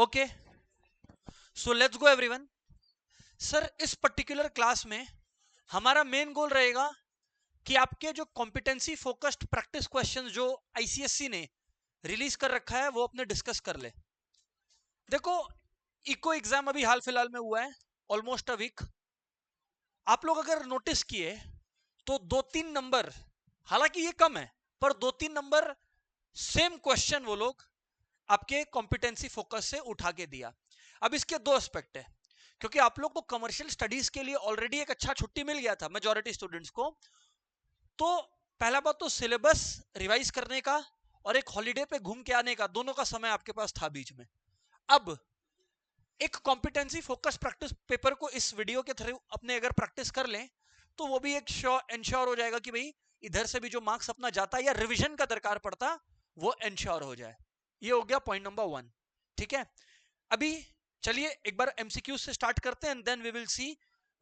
Okay, so let's go everyone. Sir इस particular class में हमारा मेन गोल रहेगा कि आपके जो कॉम्पिटेंसी फोकस्ड प्रैक्टिस क्वेश्चंस जो आईसीएससी ने रिलीज कर रखा है वो अपने डिस्कस कर ले। देखो, इको एग्जाम अभी हाल फिलहाल में हुआ है, ऑलमोस्ट अ वीक। आप लोग अगर नोटिस किए तो 2-3 नंबर, हालांकि ये कम है, पर 2-3 नंबर सेम क्वेश्चन वो लोग आपके कॉम्पिटेंसी फोकस से उठा के दिया। अब इसके दो एस्पेक्ट है, क्योंकि आप लोग को कमर्शियल स्टडीज के लिए ऑलरेडी एक अच्छा छुट्टी मिल गया था मेजॉरिटी स्टूडेंट्स को। तो पहला बात तो सिलेबस रिवाइज करने का और एक हॉलीडे पे घूम के आने का, दोनों का समय आपके पास था बीच में। अब एक कॉम्पिटेंसी फोकस प्रैक्टिस पेपर को इस वीडियो के थ्रू अपने अगर प्रैक्टिस कर लें तो वो भी एक इंश्योर हो जाएगा कि भाई इधर से भी जो मार्क्स अपना जाता है या रिवीजन का दरकार पड़ता वो इंश्योर हो जाए। ये हो गया पॉइंट नंबर 1। ठीक है, अभी चलिए एक बार एमसीक्यू से स्टार्ट करते हैं and then we will see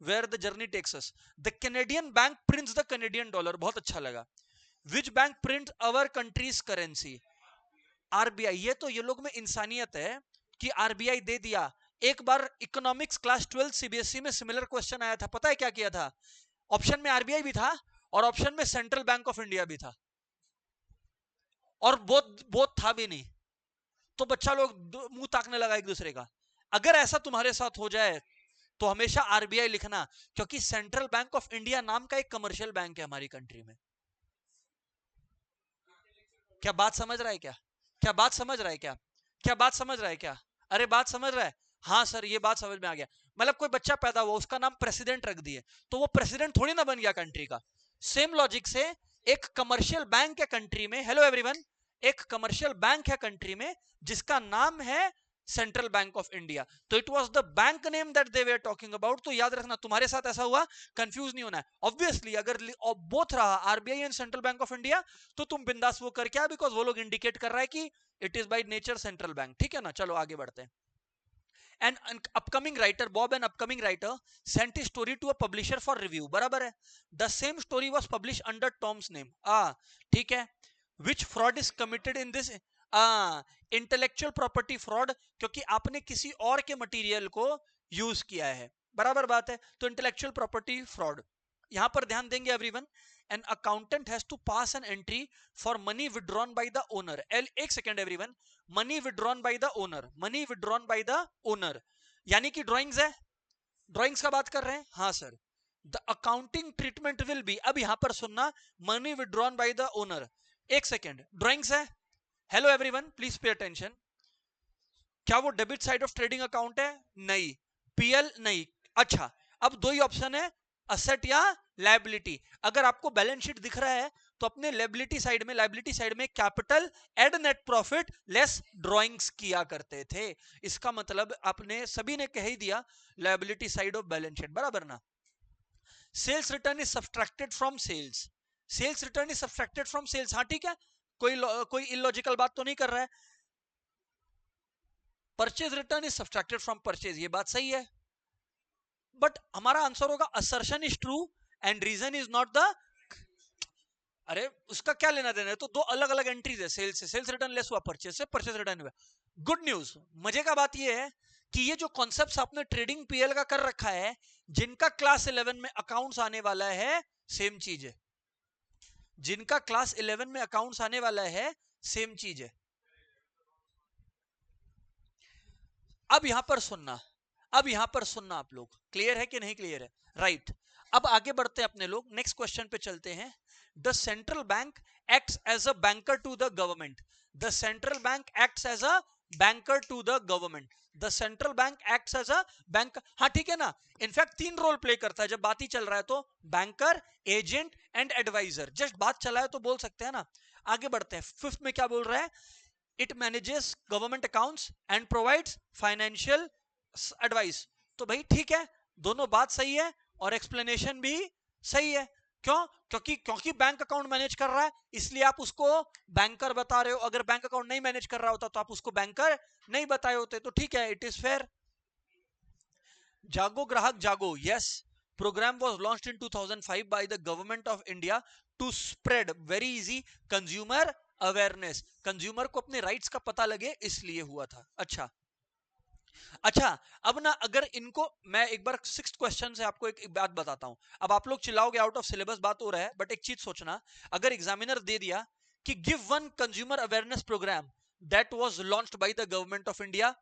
where the journey takes us. The Canadian bank prints the Canadian dollar, बहुत अच्छा लगा। Which bank print our country's currency? RBI. ये तो ये लोग में इंसानियत है कि आरबीआई दे दिया। एक बार इकोनॉमिक्स क्लास 12 सीबीएसई में सिमिलर क्वेश्चन आया था, पता है क्या किया था? ऑप्शन में आरबीआई भी था और ऑप्शन में सेंट्रल बैंक ऑफ इंडिया भी था, और बोथ बोथ था भी नहीं। तो बच्चा लोग मुंह ताकने लगा एक दूसरे का। अगर ऐसा तुम्हारे साथ हो जाए तो हमेशा आरबीआई लिखना, क्योंकि सेंट्रल बैंक ऑफ इंडिया नाम का एक कमर्शियल बैंक है हमारी कंट्री में। क्या बात समझ रहा है क्या? क्या बात समझ रहा है क्या? क्या बात समझ रहा है क्या? अरे बात समझ रहा है? हाँ सर, ये बात समझ में आ गया। मतलब कोई बच्चा पैदा हुआ, उसका नाम प्रेसिडेंट रख दिए, तो वो प्रेसिडेंट थोड़ी ना बन गया कंट्री का। सेम लॉजिक से एक कमर्शियल बैंक है कंट्री में, हेलो एवरीवन, एक कमर्शियल बैंक है कंट्री में जिसका नाम है सेंट्रल बैंक ऑफ इंडिया। तो it was the bank name that they were talking about. तो याद रखना, तुम्हारे साथ ऐसा हुआ, कंफ्यूज नहीं होना है। ऑब्वियसली अगर बोथ रहा RBI and central bank of India तो तुम बिंदास वो कर क्या, बिकॉज वो लोग इंडिकेट कर रहा है कि it is by nature central bank. ठीक है ना, चलो आगे बढ़ते हैं। an upcoming writer, Bob, an upcoming writer, sent his story to a publisher for review. बराबर है, the same story was published under Tom's name. ठीक है, which fraud is committed in this? Intellectual property fraud, क्योंकि आपने किसी और के material को यूज किया है। बराबर बात है, तो इंटेलेक्चुअल प्रॉपर्टी फ्रॉड। यहां पर ध्यान देंगे everyone, an accountant has to pass an entry for money withdrawn by the owner. एक second everyone, money withdrawn by the owner, money withdrawn by the owner यानी कि ड्राइंग्स है, ड्राइंग्स का बात कर रहे हैं। हाँ sir, the accounting treatment will be, अब यहां पर सुनना, money withdrawn by the owner. एक सेकेंड, ड्राइंग्स है, hello everyone please pay attention. क्या वो debit side of trading account है? नहीं। पीएल नहीं। अच्छा, अब दो ही ऑप्शन है, असेट या लायबिलिटी। अगर आपको बैलेंस शीट दिख रहा है तो अपने लायबिलिटी साइड में capital add net profit less drawings किया करते थे। इसका मतलब आपने सभी ने कह ही दिया liability side of balance sheet, बराबर ना? Sales return is subtracted from sales, sales return is subtracted from sales. हाँ ठीक है, कोई इलॉजिकल बात तो नहीं कर रहा है। Purchase return is subtracted from purchase, ये बात सही है, बट हमारा आंसर होगा assertion is true and reason is not the. अरे उसका क्या लेना देना है, तो दो अलग अलग एंट्रीज है, सेल्स से सेल्स रिटर्न लेस हुआ, परचेज से परचेज रिटर्न हुआ। गुड न्यूज, मजे का बात ये है कि ये जो कॉन्सेप्ट आपने ट्रेडिंग पीएल का कर रखा है, जिनका क्लास 11 में अकाउंट्स आने वाला है, सेम चीज है। जिनका क्लास 11 में अकाउंट्स आने वाला है, सेम चीज है। अब यहां पर सुनना, अब यहां पर सुनना, आप लोग क्लियर है कि नहीं क्लियर है? राइट, अब आगे बढ़ते हैं अपने लोग, नेक्स्ट क्वेश्चन पे चलते हैं। The central bank acts as a banker to the government, the central bank acts as a banker to the government, the central bank acts as a bank. हाँ ठीक है ना, इनफैक्ट 3 रोल प्ले करता है जब बात ही चल रहा है तो, banker, agent and adviser. Just बात चला है तो बोल सकते हैं ना। आगे बढ़ते हैं, फिफ्थ में क्या बोल रहा है? It manages government accounts and provides financial advice. तो भाई ठीक है, दोनों बात सही है और एक्सप्लेनेशन भी सही है। क्यों? क्योंकि बैंक अकाउंट मैनेज कर रहा है इसलिए आप उसको बैंकर बता रहे हो। अगर बैंक अकाउंट नहीं मैनेज कर रहा होता तो आप उसको बैंकर नहीं बताए होते, तो ठीक है, इट इज फेयर। जागो ग्राहक जागो, yes, program was launched in 2005 by the government of India to spread very easy consumer awareness। Consumer को अपने राइट्स का पता लगे इसलिए हुआ था। अच्छा, अच्छा, अब ना अगर इनको मैं एक बार 6th क्वेश्चन से आपको एक बात बताता हूं। अब आप लोग चिल्लाओगे आउट ऑफ सिलेबस बात हो रहा है, बट एक चीज सोचना, अगर एग्जामिनर दे दिया कि give one consumer awareness program that was launched by the government of India,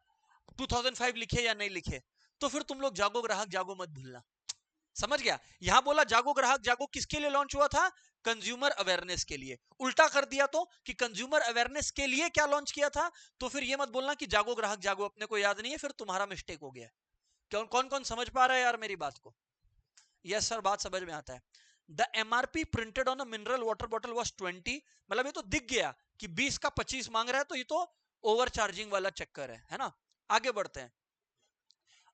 2005 लिखे या नहीं लिखे, तो फिर तुम लोग जागो ग्राहक जागो मत भूलना। समझ गया? यहां बोला जागो ग्राहक जागो किसके लिए लॉन्च हुआ था? कंज्यूमर अवेयरनेस के लिए। उल्टा कर दिया तो कि कंज्यूमर अवेयरनेस के लिए क्या लॉन्च किया था, तो फिर ये मत बोलना कि जागो ग्राहक जागो अपने को याद नहीं है, फिर तुम्हारा मिस्टेक हो गया। कौन कौन कौन समझ पा रहा है यार मेरी बात को? यस सर, बात समझ में आता है। The MRP printed on a mineral water bottle was 20, मतलब ये तो दिख गया कि 20 का 25 मांग रहा है, तो ये तो ओवर चार्जिंग वाला चक्कर है ना। आगे बढ़ते हैं।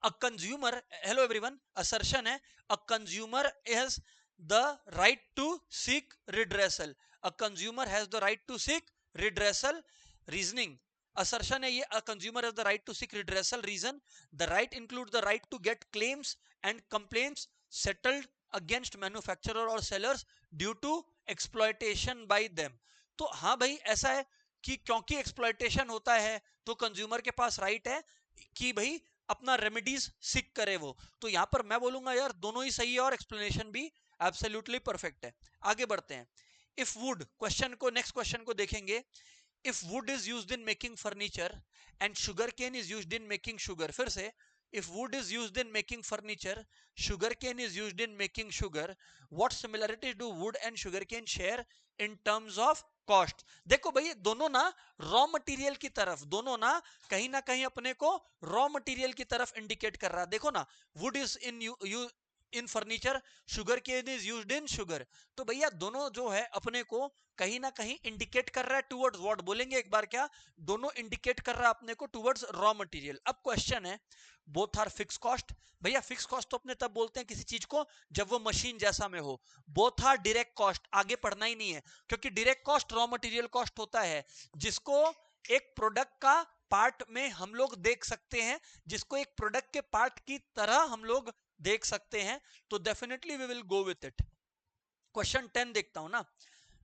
A consumer, hello everyone, assertion है a consumer has the right to seek redressal, a consumer has the right to seek redressal, reasoning, assertion है ये a consumer has the right to seek redressal, reason, the right include the right to get claims and complaints settled against manufacturer or sellers due to exploitation by them। तो हाँ भाई ऐसा है कि क्योंकि exploitation होता है तो कंज्यूमर के पास राइट है कि भाई अपना रेमेडीज सीख करे वो। तो यहां पर मैं बोलूंगा यार दोनों ही सही है और एक्सप्लेनेशन भी एब्सोल्युटली परफेक्ट है। आगे बढ़ते हैं। इफ वुड क्वेश्चन को, नेक्स्ट क्वेश्चन को देखेंगे। If wood is used in making furniture and sugar cane is used in making sugar, फिर से if wood is used in making furniture, sugarcane is used in making sugar, what similarities do wood and sugarcane share in terms of cost? देखो भाई दोनों ना raw material की तरफ, दोनों ना कहीं अपने को रॉ मटेरियल की तरफ इंडिकेट कर रहा है। देखो ना, wood is in furniture, sugar cane is used in sugar. तो भैया दोनों जो है अपने को कहीं ना कहीं इंडिकेट कर रहा है टुवर्ड्स व्हाट, बोलेंगे एक बार क्या? दोनों इंडिकेट कर रहा है अपने को टुवर्ड्स रॉ मटेरियल। अब क्वेश्चन है बोथ आर फिक्स कॉस्ट। भैया फिक्स कॉस्ट तो अपने तब बोलते हैं किसी चीज को जब वो मशीन जैसा में हो। बोथ आर डायरेक्ट कॉस्ट, आगे पढ़ना ही नहीं है, क्योंकि direct cost raw material cost होता है जिसको एक प्रोडक्ट का पार्ट में हम लोग देख सकते हैं, जिसको एक प्रोडक्ट के पार्ट की तरह हम लोग देख सकते हैं। तो definitely we will go with it. Question 10 देखता हूं ना।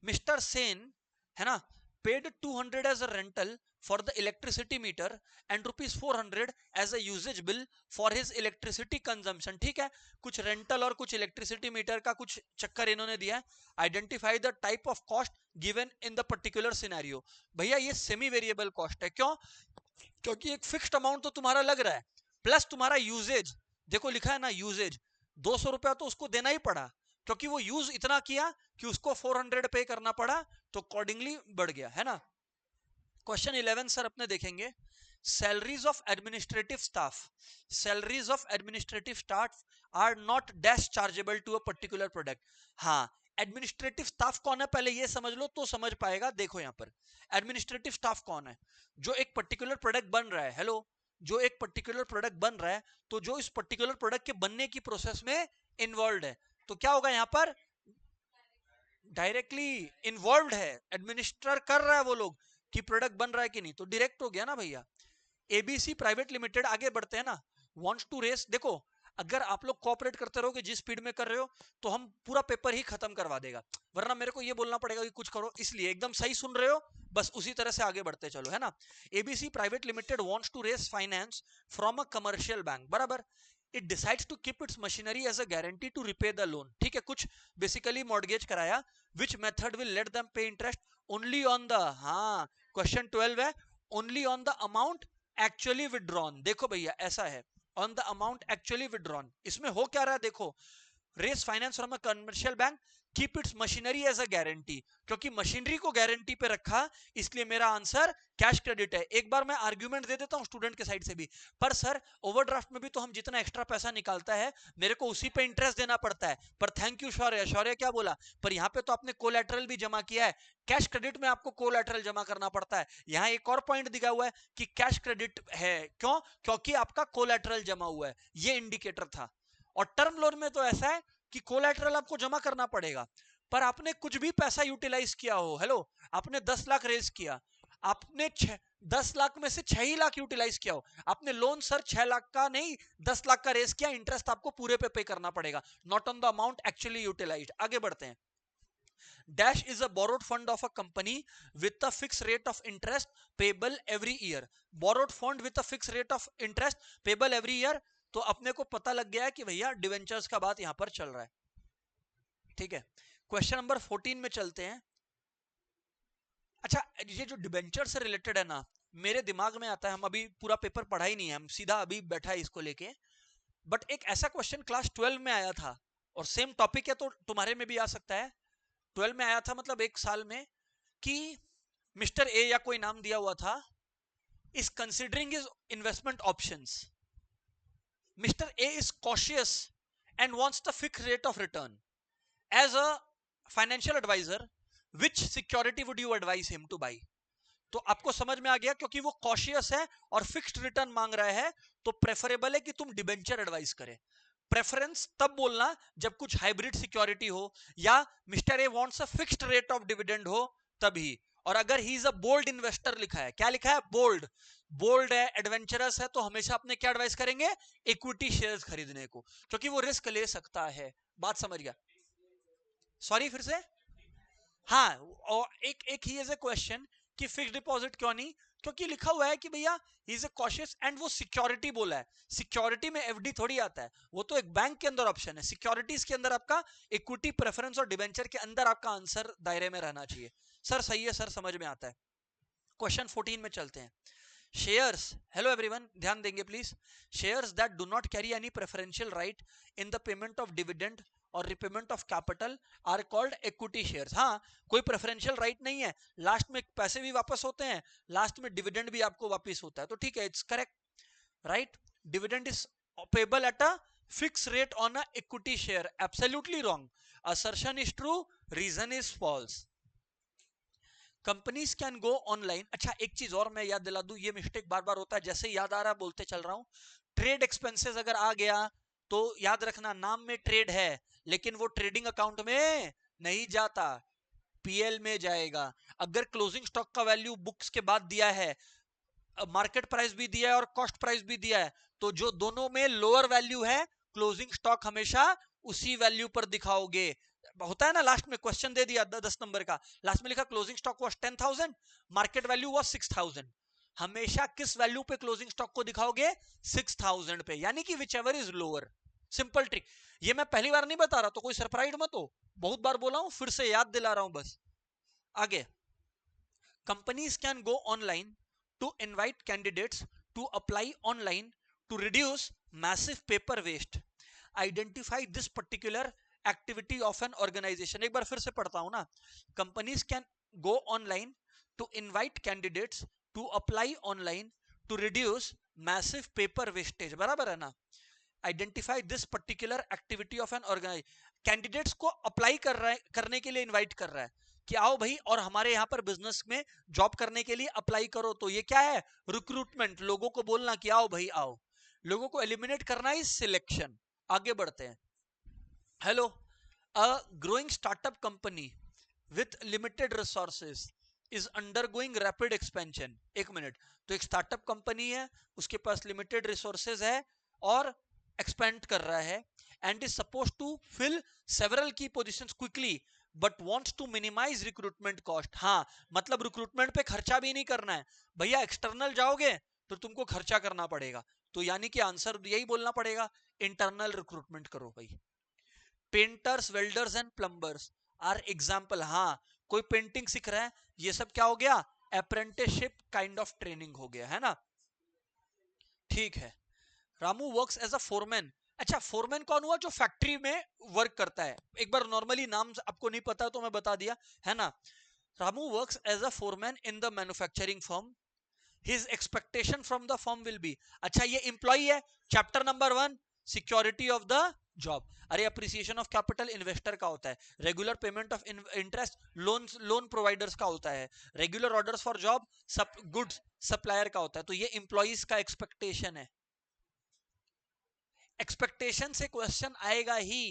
मिस्टर सेन है ना paid 200 as a rental for the electricity meter and ₹400 as a usage bill for his electricity consumption. ठीक है, कुछ रेंटल और कुछ इलेक्ट्रिसिटी मीटर का कुछ चक्कर इन्होंने दिया है। Identify the type of cost given in the particular scenario. भैया ये सेमी वेरिएबल कॉस्ट है। क्यों? क्योंकि एक फिक्स्ड अमाउंट तो तुम्हारा लग रहा है, प्लस तुम्हारा यूजेज, देखो लिखा है ना यूजेज, 200 रुपया तो उसको देना ही पड़ा, क्योंकि वो यूज इतना किया कि उसको 400 पे करना पड़ा, तो अकॉर्डिंगली बढ़ गया है ना। क्वेश्चन 11 सर अपने देखेंगे। Salaries of administrative staff, salaries of administrative staff are not dash chargeable to a particular product. हाँ, एडमिनिस्ट्रेटिव स्टाफ कौन है पहले ये समझ लो तो समझ पाएगा। देखो यहां पर एडमिनिस्ट्रेटिव स्टाफ कौन है? जो एक पर्टिकुलर प्रोडक्ट बन रहा है, हेलो, जो एक पर्टिकुलर प्रोडक्ट बन रहा है, तो जो इस पर्टिकुलर प्रोडक्ट के बनने की प्रोसेस में इन्वॉल्व है, तो क्या होगा यहां पर? डायरेक्टली इन्वॉल्व है, एडमिनिस्टर कर रहा है वो लोग कि प्रोडक्ट बन रहा है कि नहीं, तो डायरेक्ट हो गया ना भैया। एबीसी प्राइवेट लिमिटेड, आगे बढ़ते हैं ना, वांट्स टू रेस। देखो अगर आप लोग कोऑपरेट करते रहोगे जिस स्पीड में कर रहे हो, तो हम पूरा पेपर ही खत्म करवा देगा, वरना मेरे को ये बोलना पड़ेगा कि कुछ करो, इसलिए एकदम सही सुन रहे हो, बस उसी तरह से आगे बढ़ते चलो, है ना। ABC private limited wants to raise finance from a commercial bank, बराबर। It decides to keep its machinery as a guarantee to repay the loan. ठीक है, कुछ बेसिकली मॉर्गेज कराया। Which method will let them pay interest only on the, हाँ question 12 है, only on the amount actually withdrawn. देखो भैया ऐसा है, on the amount actually withdrawn, इसमें हो क्या रहा है देखो, race finance from a commercial bank, keep its machinery as a guarantee, क्योंकि मशीनरी को गारंटी पे रखा, इसलिए मेरा आंसर कैश क्रेडिट है। एक बार मैं आर्ग्यूमेंट दे देता हूं स्टूडेंट के साइड से भी, पर सर ओवरड्राफ्ट में भी तो हम जितना एक्स्ट्रा पैसा निकालता है मेरे को उसी पे इंटरेस्ट देना पड़ता है। पर थैंक यू शौर्य, शौर्य क्या बोला, पर यहाँ पे तो आपने कोलैटरल भी जमा किया है, कैश क्रेडिट में आपको कोलैटरल जमा करना पड़ता है। यहाँ एक और पॉइंट दिया हुआ है कि कैश क्रेडिट है, क्यों? क्योंकि आपका कोलैटरल जमा हुआ है, ये इंडिकेटर था। और टर्म लोन में तो ऐसा है कि कोलैटरल आपको जमा करना पड़ेगा, पर आपने कुछ भी पैसा यूटिलाइज किया हो, हेलो, आपने 10 लाख रेज किया, आपने 10 लाख में से 6 ही लाख यूटिलाइज किया हो, आपने लोन सर 6 लाख का नहीं 10 लाख का रेज किया, इंटरेस्ट आपको पूरे पे करना पड़ेगा, not on the amount actually utilized. आगे बढ़ते हैं। Dash is a borrowed fund of a company with a fix rate of interest payable every year. Borrowed fund with a fix rate of interest payable every year. तो अपने को पता लग गया है कि भैया डिवेंचर्स का बात यहां पर चल रहा है। ठीक है, क्वेश्चन नंबर 14 में चलते हैं। अच्छा, ये जो डिबेंचर से रिलेटेड है ना, मेरे दिमाग में आता है, हम अभी पूरा पेपर पढ़ा ही नहीं है, हम सीधा अभी बैठा है इसको लेके। बट एक ऐसा क्वेश्चन क्लास 12 में आया था, और सेम टॉपिक है तो तुम्हारे में भी आ सकता है। 12 में आया था, मतलब एक साल में, कि मिस्टर ए या कोई नाम दिया हुआ था, is considering is investment options. Mister A is cautious and wants the fix rate of return. As a financial adviser, which security would you advise him to buy? तो आपको समझ में आ गया, क्योंकि वो कॉशियस है और फिक्स्ड रिटर्न मांग रहा है, तो प्रेफरेबल है कि तुम डिबेंचर एडवाइस करें। प्रेफरेंस तब बोलना जब कुछ हाइब्रिड सिक्योरिटी हो, या mister A wants a fixed rate of dividend हो, तभी। और अगर he is a bold investor लिखा है, क्या लिखा है? बोल्ड। बोल्ड है, एडवेंचरस है, तो हमेशा अपने क्या एडवाइस करेंगे? इक्विटी शेयर्स खरीदने को, क्योंकि वो रिस्क ले सकता है। बात समझ गया? सॉरी, फिर से। हाँ, और एक ही इज ए क्वेश्चन कि फिक्स डिपॉजिट क्यों नहीं, क्योंकि लिखा हुआ है कि भैया he is a cautious, and वो सिक्योरिटी बोला है। सिक्योरिटी में एफडी थोड़ी आता है, वो तो एक बैंक के अंदर ऑप्शन है। सिक्योरिटीज के अंदर आपका इक्विटी, प्रेफरेंस और डिबेंचर के अंदर आपका आंसर दायरे में रहना चाहिए। सर सही है सर, समझ में आता है। क्वेश्चन 14 में चलते हैं। शेयर्स, हेलो एवरीवन, ध्यान देंगे please. Shares that do not carry any preferential right in the payment of dividend और repayment of capital are called equity shares. हाँ, कोई प्रेफरेंशियल राइट नहीं है, लास्ट में पैसे भी वापस होते हैं, लास्ट में डिविडेंड भी आपको वापस होता है, तो ठीक है, it's correct, right. Dividend is payable at a fix rate on a equity share, absolutely wrong. Assertion is true, reason is false. Companies can go online. अच्छा, एक चीज और मैं याद दिला दूं, ये मिस्टेक बार बार होता है, जैसे याद आ रहा है बोलते चल रहा हूं। ट्रेड एक्सपेंसेस अगर आ गया तो याद रखना, नाम में ट्रेड है, लेकिन वो ट्रेडिंग अकाउंट में नहीं जाता, पीएल में जाएगा। अगर क्लोजिंग स्टॉक का वैल्यू बुक्स के बाद दिया है, मार्केट प्राइस भी दिया है और कॉस्ट प्राइस भी दिया है, तो जो दोनों में लोअर वैल्यू है, क्लोजिंग स्टॉक हमेशा उसी वैल्यू पर दिखाओगे। होता है ना, लास्ट में क्वेश्चन दे दिया 10 नंबर का, लास्ट में लिखा closing stock was 10,000, market value was 6,000। हमेशा किस वैल्यू पे क्लोजिंग स्टॉक को दिखाओगे? 6,000 पे, यानी कि which ever is lower. Simple trick, ये मैं पहली बार नहीं बता रहा, तो कोई सरप्राइज मत हो, बहुत बार बोला हूं, फिर से याद दिला रहा हूं बस। आगे, companies can go online to invite candidates to apply online to reduce massive paper waste. Identify this particular activity of an organization. एक बार फिर से पढ़ता हूं ना। Companies can go online to invite candidates to apply online to reduce massive paper wastage. बराबर है ना? Identify this particular activity of an organization. Candidates को अप्लाई कर रहा है, करने के लिए इनवाइट कर रहा है कि आओ भाई और हमारे यहाँ पर बिजनेस में जॉब करने के लिए अप्लाई करो। तो ये क्या है? रिक्रूटमेंट। लोगों को बोलना कि आओ भाई आओ, लोगों को एलिमिनेट करना है, सिलेक्शन। आगे बढ़ते हैं। Hello, a growing startup company with limited resources is undergoing rapid expansion. एक मिनट, तो एक स्टार्टअप कंपनी है, उसके पास लिमिटेड रिसोर्सेज है और एक्सपेंड कर रहा है, and is suppose to fill several key positions quickly but wants to minimize recruitment cost. हाँ, मतलब रिक्रूटमेंट पे खर्चा भी नहीं करना है भैया, एक्सटर्नल जाओगे तो तुमको खर्चा करना पड़ेगा, तो यानी कि आंसर यही बोलना पड़ेगा, इंटरनल रिक्रूटमेंट करो भाई। Painters, welders and plumbers are example. हाँ, कोई पेंटिंग सीख रहा है, ये सब क्या हो गया? अप्रेंटिसशिप काइंड ऑफ ट्रेनिंग हो गया, है ना? ठीक है। Ramu works as a foreman. अच्छा, फोरमैन कौन हुआ? जो फैक्ट्री में वर्क करता है। एक बार नॉर्मली नाम आपको नहीं पता तो मैं बता दिया, है ना? Ramu works as a foreman in the manufacturing firm. His expectation from the firm will be. अच्छा, ये इंप्लॉई है, chapter number 1 security of the job. अरे, अप्रिसिएशन ऑफ कैपिटल इन्वेस्टर का होता है, regular payment of interest loan providers का होता है, regular orders for job goods supplier का होता है। तो ये इंप्लॉइज का एक्सपेक्टेशन है। एक्सपेक्टेशन से क्वेश्चन आएगा ही,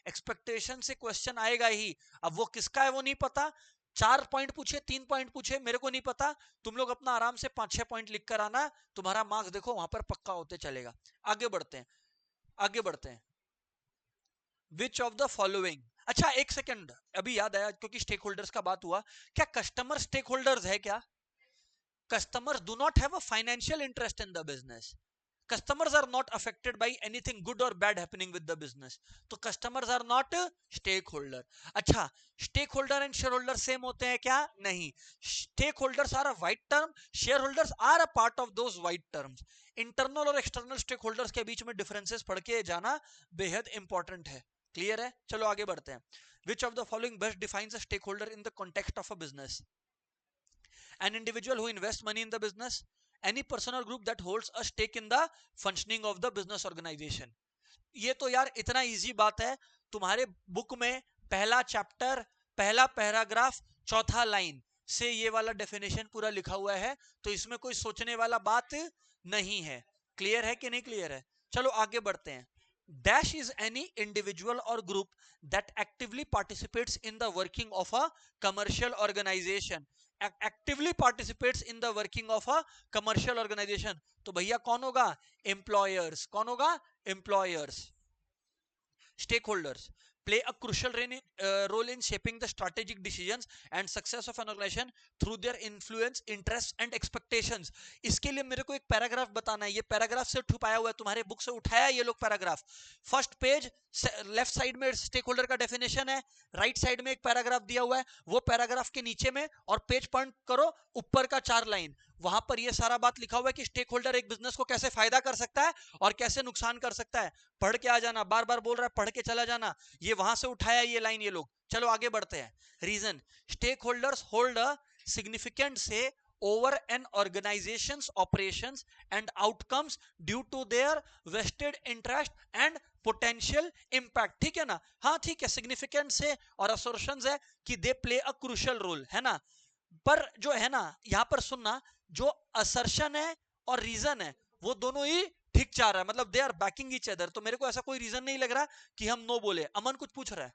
एक्सपेक्टेशन से क्वेश्चन आएगा ही। अब वो किसका है वो नहीं पता, 4 पॉइंट पूछे, 3 पॉइंट पूछे, मेरे को नहीं पता, तुम लोग अपना आराम से 5-6 पॉइंट लिख कर आना, तुम्हारा मार्क्स देखो वहां पर पक्का होते चलेगा। आगे बढ़ते हैं, आगे बढ़ते हैं। विच ऑफ द फॉलोइंग, अच्छा एक सेकंड, अभी याद आया क्योंकि स्टेक होल्डर्स का बात हुआ, क्या कस्टमर स्टेक होल्डर्स है क्या? Customers do not have a financial interest in the business. Customers are not affected by anything good or bad happening with the business. तो customers are not a stakeholder. अच्छा, stakeholder and shareholder same होते हैं क्या? नहीं. Stakeholders are a wide term, shareholders are a part of those wide terms. Internal और external stakeholders के बीच में differences पढ़ के जाना बेहद important है. Clear है? चलो आगे बढ़ते हैं. Which of the following best defines a stakeholder in the context of a business? An individual who invests money in the business, any person or group that holds a stake in the functioning of the business organization. ये तो यार इतना easy बात है, तुम्हारे book में पहला chapter, पहला पैराग्राफ, चौथा लाइन से ये वाला डेफिनेशन पूरा लिखा हुआ है, तो इसमें कोई सोचने वाला बात नहीं है. क्लियर है कि नहीं क्लियर है? चलो आगे बढ़ते हैं. Dash is any individual or group that actively participates in the working of a commercial organization. Actively participates in the working of a commercial organization. तो भैया कौन होगा? Employers. कौन होगा? Employers. Stakeholders play a crucial role in shaping the strategic decisions and success of an organization through their influence, interests and expectations. इसके लिए मेरे को एक पैराग्राफ बताना है. ये पैराग्राफ से छुपाया हुआ है, तुम्हारे बुक से उठाया ये लोग paragraph. First page left side में स्टेक होल्डर का डेफिनेशन है, राइट साइड में एक पैराग्राफ दिया हुआ है, वो पैराग्राफ के नीचे में और पेज पॉइंट करो ऊपर का 4 लाइन, वहां पर ये सारा बात लिखा हुआ है कि स्टेक होल्डर एक बिजनेस को कैसे फायदा कर सकता है और कैसे नुकसान कर सकता है. पढ़ के आ जाना, बार बार बोल रहा है पढ़ के चला जाना, ये वहां से उठाया ये लाइन ये लोग. चलो आगे बढ़ते हैं. Reason, stake holders hold a significant से over an organization's operations and outcomes due to their vested interest and potential impact. ठीक है ना? हाँ ठीक है, सिग्निफिकेंट से और assertions है कि they play a crucial role, है ना? पर जो है ना, यहां पर सुनना, जो assertion है और reason है वो दोनों ही ठीक चाह रहा है, मतलब they are backing each other. तो मेरे को ऐसा कोई रीजन नहीं लग रहा कि हम नो बोले. अमन कुछ पूछ रहा है.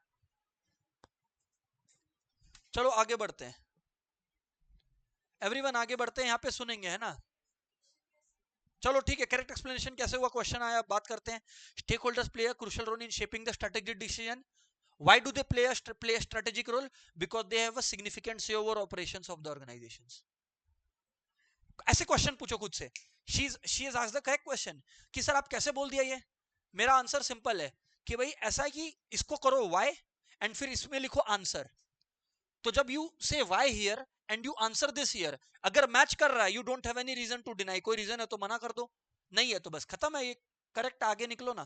चलो आगे बढ़ते हैं. एवरीवन आगे बढ़ते हैं, यहां पे सुनेंगे, है ना? चलो ठीक है, करेक्ट एक्सप्लेनेशन कैसे हुआ क्वेश्चन आया, बात करते हैं. Stake holders play a crucial role in shaping the strategic decision. Why do they play a strategic role? Because they have a significant say over operations of the organizations. ऐसे question पूछो खुद से. she has asked the correct question कि sir आप कैसे बोल दिया ये. मेरा आंसर सिंपल है कि भाई ऐसा है कि इसको करो why एंड फिर इसमें लिखो आंसर. तो जब you say why here and you answer this year, अगर मैच कर रहा है, you don't have any reason to deny. कोई रीजन है तो मना कर दो, नहीं है तो बस खत्म है, ये करेक्ट, आगे निकलो ना.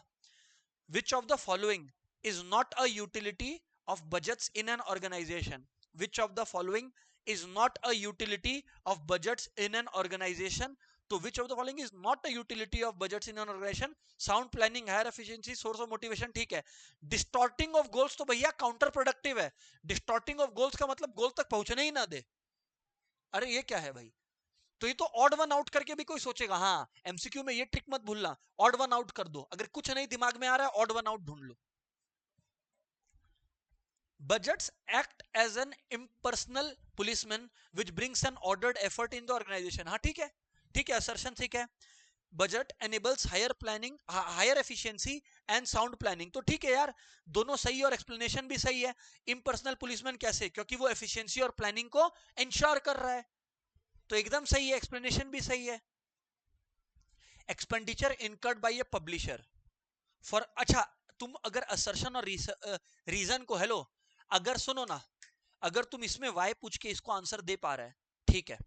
Which of the following is not a utility of budgets in an organization? Which of the following is not a utility of budgets in an organization? तो which of the following is not a utility of budgets in an organization? Sound planning, higher efficiency, source of motivation, ठीक है. Distorting of goals तो भैया counter productive है. Distorting of goals का मतलब गोल तक पहुंचने ही ना दे. अरे ये क्या है भाई? तो ये तो ऑड वन आउट करके भी कोई सोचेगा. हाँ, एमसीक्यू में ये ट्रिक मत भूलना, ऑड वन आउट कर दो. अगर कुछ नहीं दिमाग में आ रहा है, ऑड वन आउट ढूंढ लो. Budgets act as an impersonal policeman which brings an ordered effort in the organization. हाँ ठीक है, ठीक है, assertion ठीक है. Budget enables higher planning, higher efficiency and sound planning. तो ठीक है यार, दोनों सही और एक्सप्लेनेशन भी सही है. इम्पर्सनल पुलिसमैन कैसे? क्योंकि वो एफिशिएंसी और प्लानिंग को इंश्योर कर रहा है, तो एकदम सही है, एक्सप्लेनेशन भी सही है. Expenditure incurred by a publisher for, अच्छा तुम अगर असर्शन और रीजन को, हेलो अगर सुनो ना, अगर तुम इसमें वाई पूछ के इसको आंसर दे पा रहा है, ठीक है.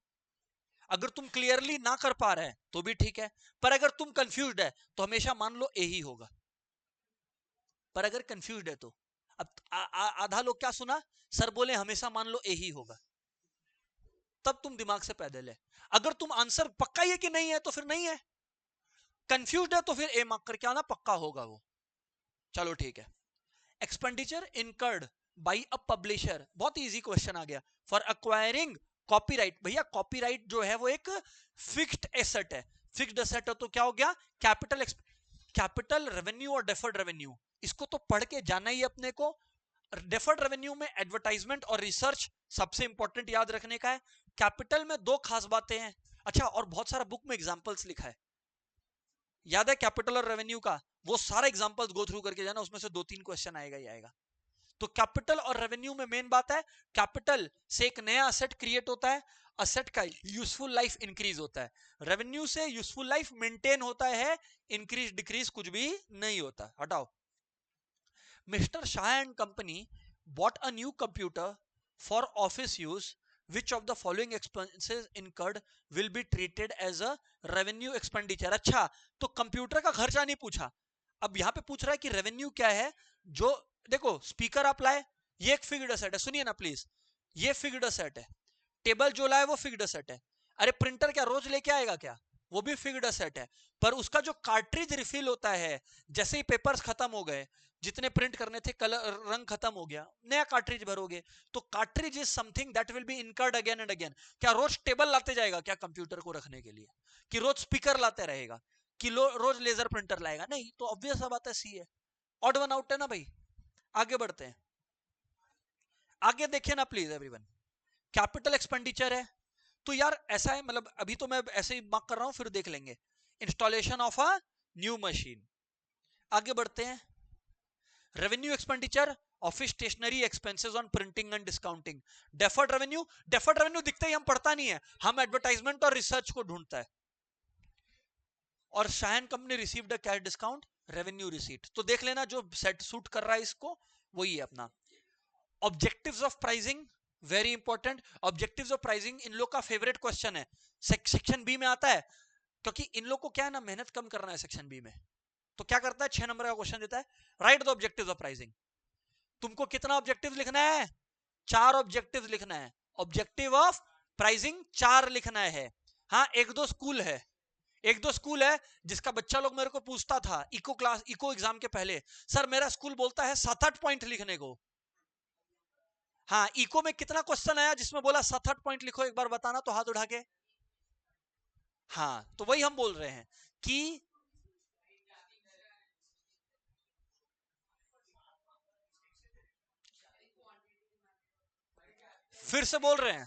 अगर तुम क्लियरली ना कर पा रहे हैं तो भी ठीक है, पर अगर तुम कंफ्यूज्ड है तो हमेशा मान लो ए ही होगा. पर अगर कंफ्यूज्ड है तो अब आधा लोग क्या सुना, सर बोले हमेशा मान लो ए ही होगा, तब तुम दिमाग से पैदल है. अगर तुम आंसर पक्का ही है कि नहीं है तो फिर नहीं है, कंफ्यूज्ड है तो फिर ए मार्क करके आना, पक्का होगा वो. चलो ठीक है. Expenditure incurred by a publisher, बहुत इजी क्वेश्चन आ गया. फॉर अक्वायरिंग कॉपीराइट, भैया कॉपीराइट जो है वो एक फिक्स्ड एसेट है. फिक्स्ड एसेट है तो क्या हो गया? कैपिटल रेवेन्यू और डेफर्ड रेवेन्यू, इसको तो पढ़ के जाना ही अपने को. डेफर्ड रेवेन्यू में एडवर्टाइजमेंट और रिसर्च सबसे इंपॉर्टेंट याद रखने का है. कैपिटल में दो खास बातें हैं. अच्छा, और बहुत सारा बुक में एग्जांपल्स लिखा है, याद है कैपिटल और रेवेन्यू का? वो सारा एग्जांपल्स गो थ्रू करके जाना, उसमें से 2-3 क्वेश्चन आएगा ही आएगा. तो कैपिटल और रेवेन्यू में मेन बात है, कैपिटल से एक नया असेट क्रिएट होता है, असेट का यूजफुल लाइफ इंक्रीज होता है, रेवेन्यू से यूजफुल लाइफ मेंटेन होता है, इंक्रीज डिक्रीज कुछ भी नहीं होता। हटाओ। Mister Shah and company bought a new computer for office use. Which of the following expenses incurred will be treated as a revenue expenditure? अच्छा, तो कंप्यूटर का खर्चा नहीं पूछा, अब यहां पे पूछ रहा है कि रेवेन्यू क्या है। जो देखो स्पीकर आप लाए, ये एक फिक्स्ड असेट है, सुनिए ना प्लीज, ये फिक्स्ड असेट है। टेबल जो लाए वो फिक्स्ड असेट है। अरे प्रिंटर क्या रोज लेके आएगा क्या, वो भी फिक्स्ड असेट है। पर उसका जो कार्ट्रिज रिफिल होता है, जैसे ही पेपर्स खत्म हो गए, जितने प्रिंट करने थे, कलर रंग खत्म हो गया, नया कार्ट्रिज भरोगे, तो cartridge is something that will be incurred again and again. क्या रोज टेबल लाते जाएगा क्या कंप्यूटर को रखने के लिए, कि रोज स्पीकर लाते रहेगा, कि रोज लेजर प्रिंटर लाएगा? नहीं, तो ऑब्वियस सा बात है सी है। ऑड वन आउट है ना भाई। आगे बढ़ते हैं, आगे देखिए ना प्लीज एवरीवन। कैपिटल एक्सपेंडिचर है, तो यार ऐसा है, मतलब अभी तो मैं ऐसे ही मार्क कर रहा हूं, फिर देख लेंगे। Installation of a new machine. आगे बढ़ते हैं। Revenue expenditure, office stationery expenses on printing and discounting. Deferred revenue, deferred revenue दिखता ही हम पढ़ता नहीं है, हम एडवर्टाइजमेंट और रिसर्च को ढूंढता है। और शायन company received a cash discount, revenue receipt. तो देख लेना जो सेट सूट कर रहा है इसको, वही है अपना। Objectives of pricing, very important. Objectives of pricing इन लोग का फेवरेट क्वेश्चन है, सेक्शन बी में आता है, क्योंकि इन लोग को क्या है ना, मेहनत कम करना है सेक्शन बी में। तो क्या करता है, 6 नंबर का क्वेश्चन देता है, right the objectives of pricing. तुमको कितना ऑब्जेक्टिव लिखना है, 4 ऑब्जेक्टिव लिखना है। ऑब्जेक्टिव ऑफ प्राइसिंग 4 लिखना है। हाँ, एक दो स्कूल है, एक दो स्कूल है जिसका बच्चा लोग मेरे को पूछता था इको क्लास, इको एग्जाम के पहले, सर मेरा स्कूल बोलता है 7-8 पॉइंट लिखने को। हाँ, इको में कितना क्वेश्चन आया जिसमें बोला 7-8 पॉइंट लिखो, एक बार बताना तो हाथ उठा के। हाँ, तो वही हम बोल रहे हैं कि फिर से बोल रहे हैं,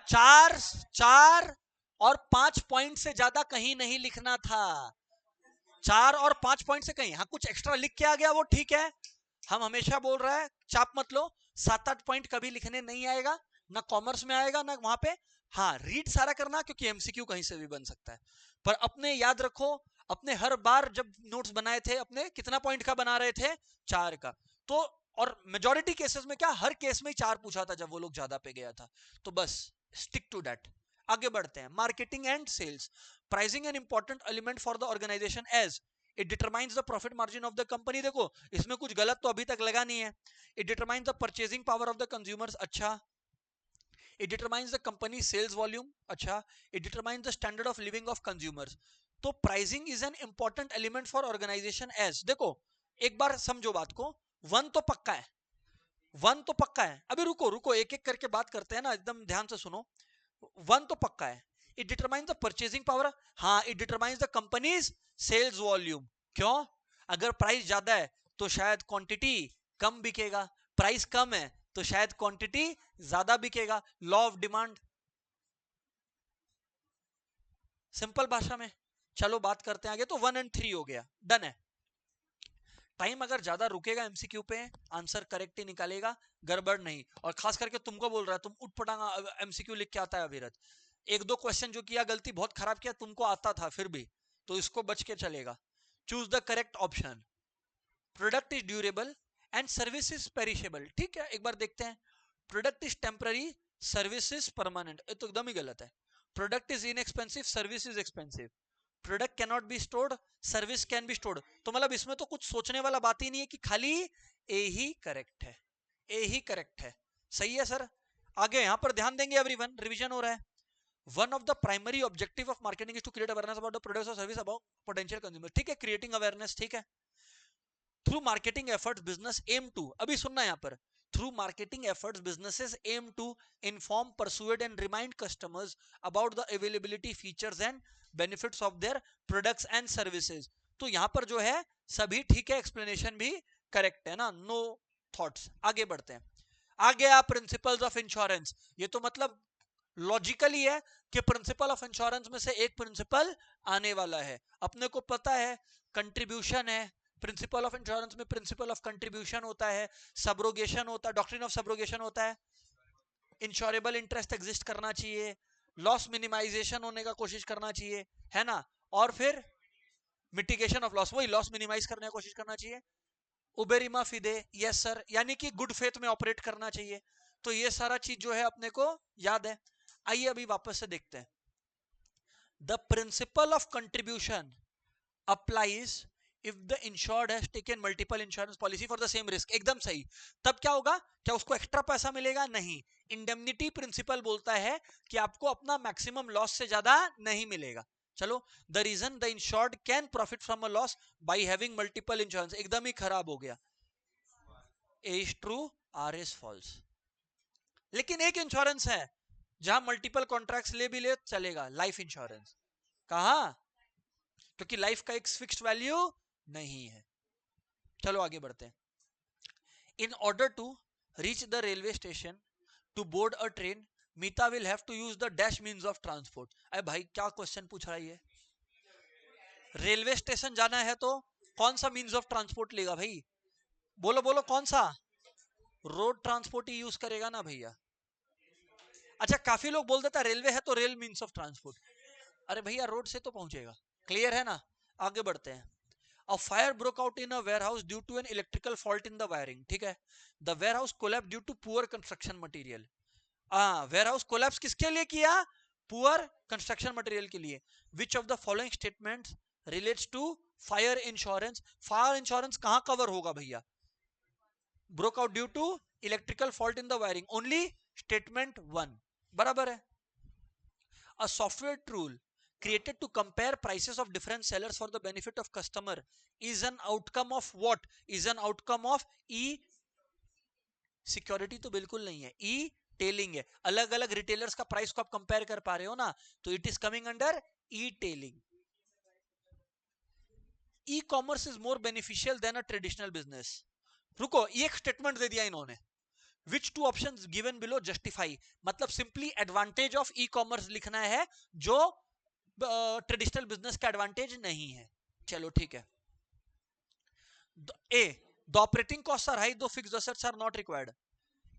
4 और 5 पॉइंट से ज्यादा कहीं नहीं लिखना था। 4 और 5 पॉइंट से कहीं, हाँ कुछ एक्स्ट्रा लिख के आ गया वो ठीक है, हम हमेशा बोल रहे हैं चाप मत लो, 7-8 पॉइंट कभी लिखने नहीं आएगा, ना कॉमर्स में आएगा ना वहां पे। हाँ, रीड सारा करना, क्योंकि एमसीक्यू कहीं से भी बन सकता है। पर अपने याद रखो, अपने हर बार जब नोट्स बनाए थे अपने, कितना पॉइंट का बना रहे थे, 4 का। तो और मेजॉरिटी केसेस में क्या, हर केस में ही 4 पूछा था जब वो लोग ज्यादा पे गया था। तो बस स्टिक टू दैट। आगे बढ़ते हैं, marketing and sales. Pricing an important element for the organization as it determines the profit margin of the company. देखो इसमें कुछ गलत तो अभी तक लगा नहीं है। It determines the purchasing power of the consumers, अच्छा। It determines the company sales volume, अच्छा। It determines the standard of living of consumers. तो pricing is an important element for organization as, देखो एक बार समझो बात को, 1 तो पक्का है, 1 तो पक्का है। अभी रुको रुको, एक एक करके बात करते हैं ना, एकदम ध्यान से सुनो। 1 तो पक्का है, it determines the purchasing power. हाँ, it determines the company's sales volume. क्यों, अगर प्राइस ज्यादा है तो शायद क्वांटिटी कम बिकेगा, प्राइस कम है तो शायद क्वांटिटी ज्यादा बिकेगा, लॉ ऑफ डिमांड, सिंपल भाषा में। चलो बात करते हैं आगे। तो 1 और 3 हो गया, डन है। टाइम अगर ज्यादा रुकेगा एमसीक्यू पे, आंसर करेक्ट ही निकालेगा, गड़बड़ नहीं। और खास करके तुमको बोल रहा है, तुम उठपटांगा एमसीक्यू लिख के आता है अविरत, एक दो क्वेश्चन जो किया गलती, बहुत खराब किया, तुमको आता था फिर भी, तो इसको बच के चलेगा। Choose the correct option. Product is durable and service is perishable, ठीक है, एक बार देखते हैं। Product is temporary, service is permanent, ये तो एकदम ही गलत है। Product is inexpensive, service is expensive. Product can not be stored, service can be stored. तो मतलब इसमें तो कुछ सोचने वाला बात ही नहीं है, कि खाली ए ही करेक्ट है, ए ही करेक्ट है। सही है सर। आगे यहां पर ध्यान देंगे एवरीवन, रिवीजन हो रहा है। One of the primary objective of marketing is to create awareness about the products और सर्विस अबाउट पोटेंशियल कंज्यूमर, ठीक है, क्रिएटिंग अवेयरनेस, ठीक है। Through marketing efforts business aim to, अभी सुनना यहां पर, through marketing efforts businesses aim to inform, persuade and remind customers about the availability, features and benefits of their products and services. तो यहां पर जो है सभी ठीक है, एक्सप्लेनेशन भी करेक्ट है ना, नो थॉट्स। आगे बढ़ते हैं। आ गया प्रिंसिपल्स ऑफ इंश्योरेंस। ये तो मतलब लॉजिकली है कि प्रिंसिपल ऑफ इंश्योरेंस में से एक प्रिंसिपल आने वाला है। अपने को पता है कंट्रीब्यूशन है, प्रिंसिपल ऑफ इंश्योरेंस में प्रिंसिपल ऑफ कंट्रीब्यूशन होता है, सब्रोगेशन होता है, डॉक्ट्रिन ऑफ सब्रोगेशन होता है, इंश्योरेबल इंटरेस्ट एग्जिस्ट करना चाहिए, लॉस मिनिमाइजेशन होने का कोशिश करना चाहिए, है ना, और फिर मिटिगेशन ऑफ लॉस, वही लॉस मिनिमाइज करने की कोशिश करना चाहिए, उबेरिमा फिदे, यस सर, यानी कि गुड फेथ में ऑपरेट करना चाहिए। तो ये सारा चीज जो है अपने को याद है। आइए अभी वापस से देखते हैं। The principle of contribution applies if the insured has taken multiple insurance policy for the same risk. एकदम सही। तब क्या होगा, क्या उसको एक्स्ट्रा पैसा मिलेगा? नहीं। इंडेमनिटी प्रिंसिपल बोलता है कि आपको अपना मैक्सिमम लॉस से ज्यादा नहीं मिलेगा। चलो, the reason the insured can profit from a loss by having multiple insurance, एकदम ही खराब हो गया। A is true, R is false. लेकिन एक इंश्योरेंस है जहां मल्टीपल कॉन्ट्रैक्ट्स ले भी ले चलेगा, लाइफ इंश्योरेंस। कहा? क्योंकि लाइफ का एक फिक्स्ड वैल्यू नहीं है। चलो आगे बढ़ते हैं। In order to reach the railway station to board a train, Meeta will have to use the dash means of transport. अरे भाई क्या क्वेश्चन पूछ रहा है ये? रेलवे स्टेशन जाना है तो कौन सा मींस ऑफ ट्रांसपोर्ट लेगा भाई? बोलो बोलो, कौन सा? रोड ट्रांसपोर्ट ही यूज करेगा ना भैया। अच्छा, काफी लोग बोल देता रेलवे है तो रेल मींस ऑफ ट्रांसपोर्ट। अरे भैया रोड से तो पहुंचेगा। क्लियर है ना? आगे बढ़ते हैं। A fire broke out in a warehouse due to an electrical fault in the wiring. ठीक है? The warehouse collapsed due to poor construction material. warehouse collapse किसके लिए किया? Poor construction material के लिए. Which of the following statements relates to fire insurance? Fire insurance कहाँ cover होगा भैया? Broke out due to electrical fault in the wiring. Only statement 1. बराबर है? A software tool created to compare prices of different sellers for the benefit of customer is an outcome of what? Is an outcome of e security तो बिल्कुल नहीं है, ई telling है। अलग अलग retailers का प्राइस को आप कंपेयर कर पा रहे हो ना, तो it is coming under e tailing. E commerce is more beneficial than a traditional business. रुको, ये एक स्टेटमेंट दे दिया इन्होंने। Which two options given below justify? मतलब simply advantage of e commerce लिखना है जो ट्रेडिशनल बिजनेस का एडवांटेज नहीं है। चलो ठीक है। A, the operating cost are high though fixed assets are not required.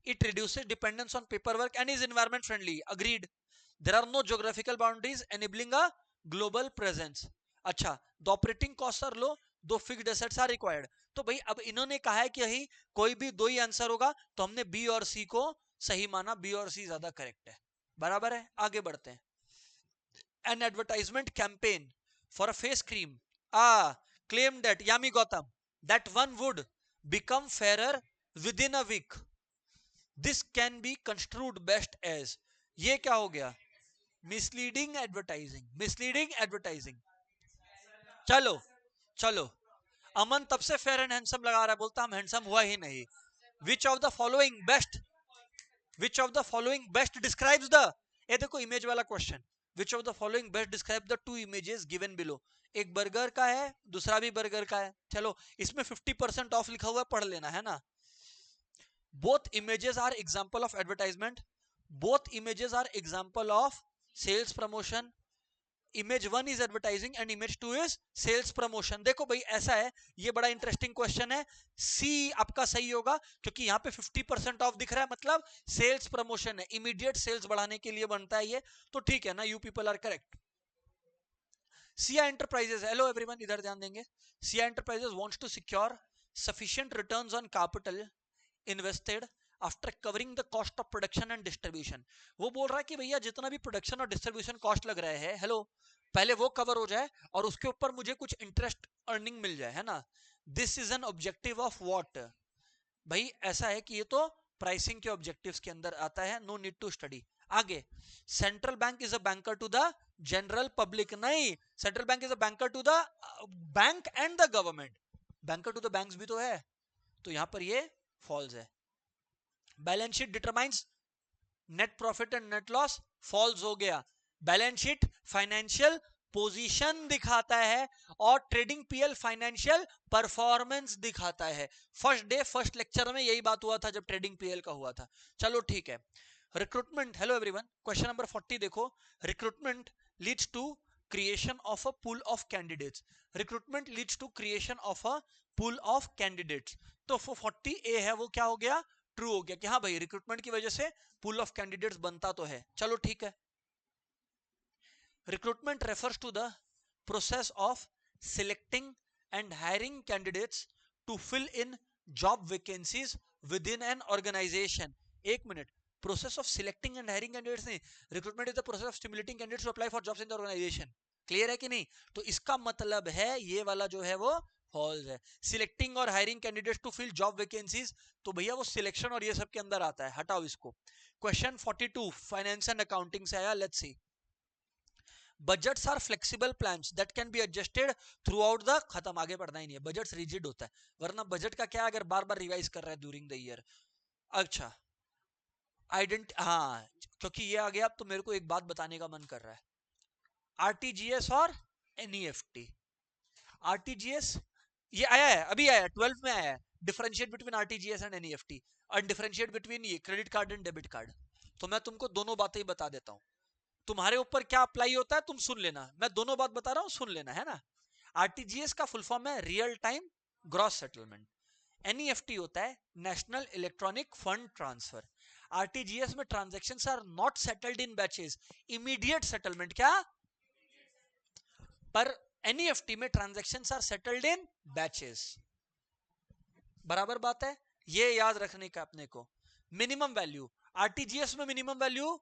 It reduces dependence on paper work and is environment friendly. Agreed. There are no geographical boundaries enabling a global presence. अच्छा, the operating cost are low though fixed assets are required. तो भाई अब इन्होंने कहा है कि यही कोई भी दो ही आंसर होगा, तो हमने बी और सी को सही माना। बी और सी ज्यादा करेक्ट है। बराबर है? आगे बढ़ते हैं। An advertisement campaign for a face cream claimed that Yami Gautam that one would become fairer within a week. This can be construed best as, ये क्या हो गया? Misleading advertising. Misleading advertising. चलो चलो, अमन तब से फेयर एंड हैंडसम लगा रहा है, बोलता हम हैंडसम हुआ ही नहीं। Which of the following best, which of the following best describes the, ये देखो इमेज वाला question. Which of the following best describe the two images given below? एक बर्गर का है, दूसरा भी बर्गर का है। चलो, इसमें 50% ऑफ लिखा हुआ है, पढ़ लेना है ना। Both images are example of advertisement. Both images are example of sales promotion. Image 1 is advertising and image 2 is sales promotion. देखो भाई ऐसा है, ये बड़ा इंटरेस्टिंग क्वेश्चन है। सी आपका सही होगा क्योंकि यहाँ पे 50% ऑफ दिख रहा है, मतलब सेल्स प्रमोशन है, इमीडिएट सेल्स बढ़ाने के लिए बनता है ये। तो ठीक है ना, you people are correct. Siya enterprises, hello everyone, इधर ध्यान देंगे। Siya enterprises wants to secure sufficient returns on capital invested after covering the cost of production and distribution. वो बोल रहा है कि भैया जितना भी प्रोडक्शन और डिस्ट्रीब्यूशन कॉस्ट लग रहा है, हेलो, पहले वो कवर हो जाए और उसके ऊपर मुझे कुछ इंटरेस्ट अर्निंग मिल जाए, है ना। This is an objective of what? भाई ऐसा है कि ये तो प्राइसिंग के ऑब्जेक्टिव्स के अंदर आता है। No need to study. आगे, central bank is a banker to the general public. नहीं, central bank is a banker to the bank and the government. Banker to the banks भी तो है, तो यहां पर ये फॉल्स है। Balance sheet determines net profit and net loss, false हो गया। बैलेंस शीट फाइनेंशियल पोजीशन दिखाता है और ट्रेडिंग पीएल फाइनेंशियल परफॉर्मेंस दिखाता है। फर्स्ट डे फर्स्ट लेक्चर में यही बात हुआ था जब ट्रेडिंग पीएल का हुआ था। चलो ठीक है। Recruitment, hello everyone, question number 40 देखो। Recruitment leads to creation of a pool of candidates. Recruitment leads to creation of a pool of candidates. तो 40A है वो क्या हो गया, ट्रू हो गया कि हाँ भाई रिक्रूटमेंट की वजह से पूल ऑफ कैंडिडेट्स बनता तो है. चलो ठीक है. Recruitment refers to the process of selecting and hiring candidates to fill in job vacancies within an organization. एक minute, process of selecting and hiring candidates नहीं, recruitment is the process of stimulating candidates to apply for jobs in the organization. Clear है कि नहीं? तो इसका मतलब है ये वाला जो है वो फॉल्स है. सिलेक्टिंग और hiring candidates to fill job vacancies, तो भैया वो सिलेक्शन और ये सब के अंदर आता है. हटाओ इसको. क्वेश्चन 42 फाइनेंस एंड अकाउंटिंग से आया. Let's see. Budgets are flexible plans that can be adjusted throughout the, खत्म, आगे बढ़ना ही नहीं है. बजट्स रिजिड होता है, वरना बजट का क्या अगर बार बार रिवाइज कर रहा है ड्यूरिंग द ईयर. अच्छा हाँ, क्योंकि ये आ गया अब तो मेरे को एक बात बताने का मन कर रहा है. आरटीजीएस और एनईएफटी. आरटीजीएस ये आया है, अभी आया 12 में आया है. Differentiate between RTGS and NEFT और डिफरेंशिएट बिटवीन ये credit card and debit card. तो मैं तुमको दोनों बातें ही बता देता हूं. तुम्हारे ऊपर क्या अप्लाई होता है तुम सुन लेना, मैं दोनों बात बता रहा हूं, सुन लेना है ना. आरटीजीएस का फुल फॉर्म है real time gross settlement. NEFT होता है national electronic fund transfer. RTGS में transactions are not settled in batches, immediate settlement. क्या? पर एनईएफटी में transactions are settled in batches. बराबर बात है, ये याद रखने का अपने को. मिनिमम वैल्यू आरटीजीएस में मिनिमम वैल्यू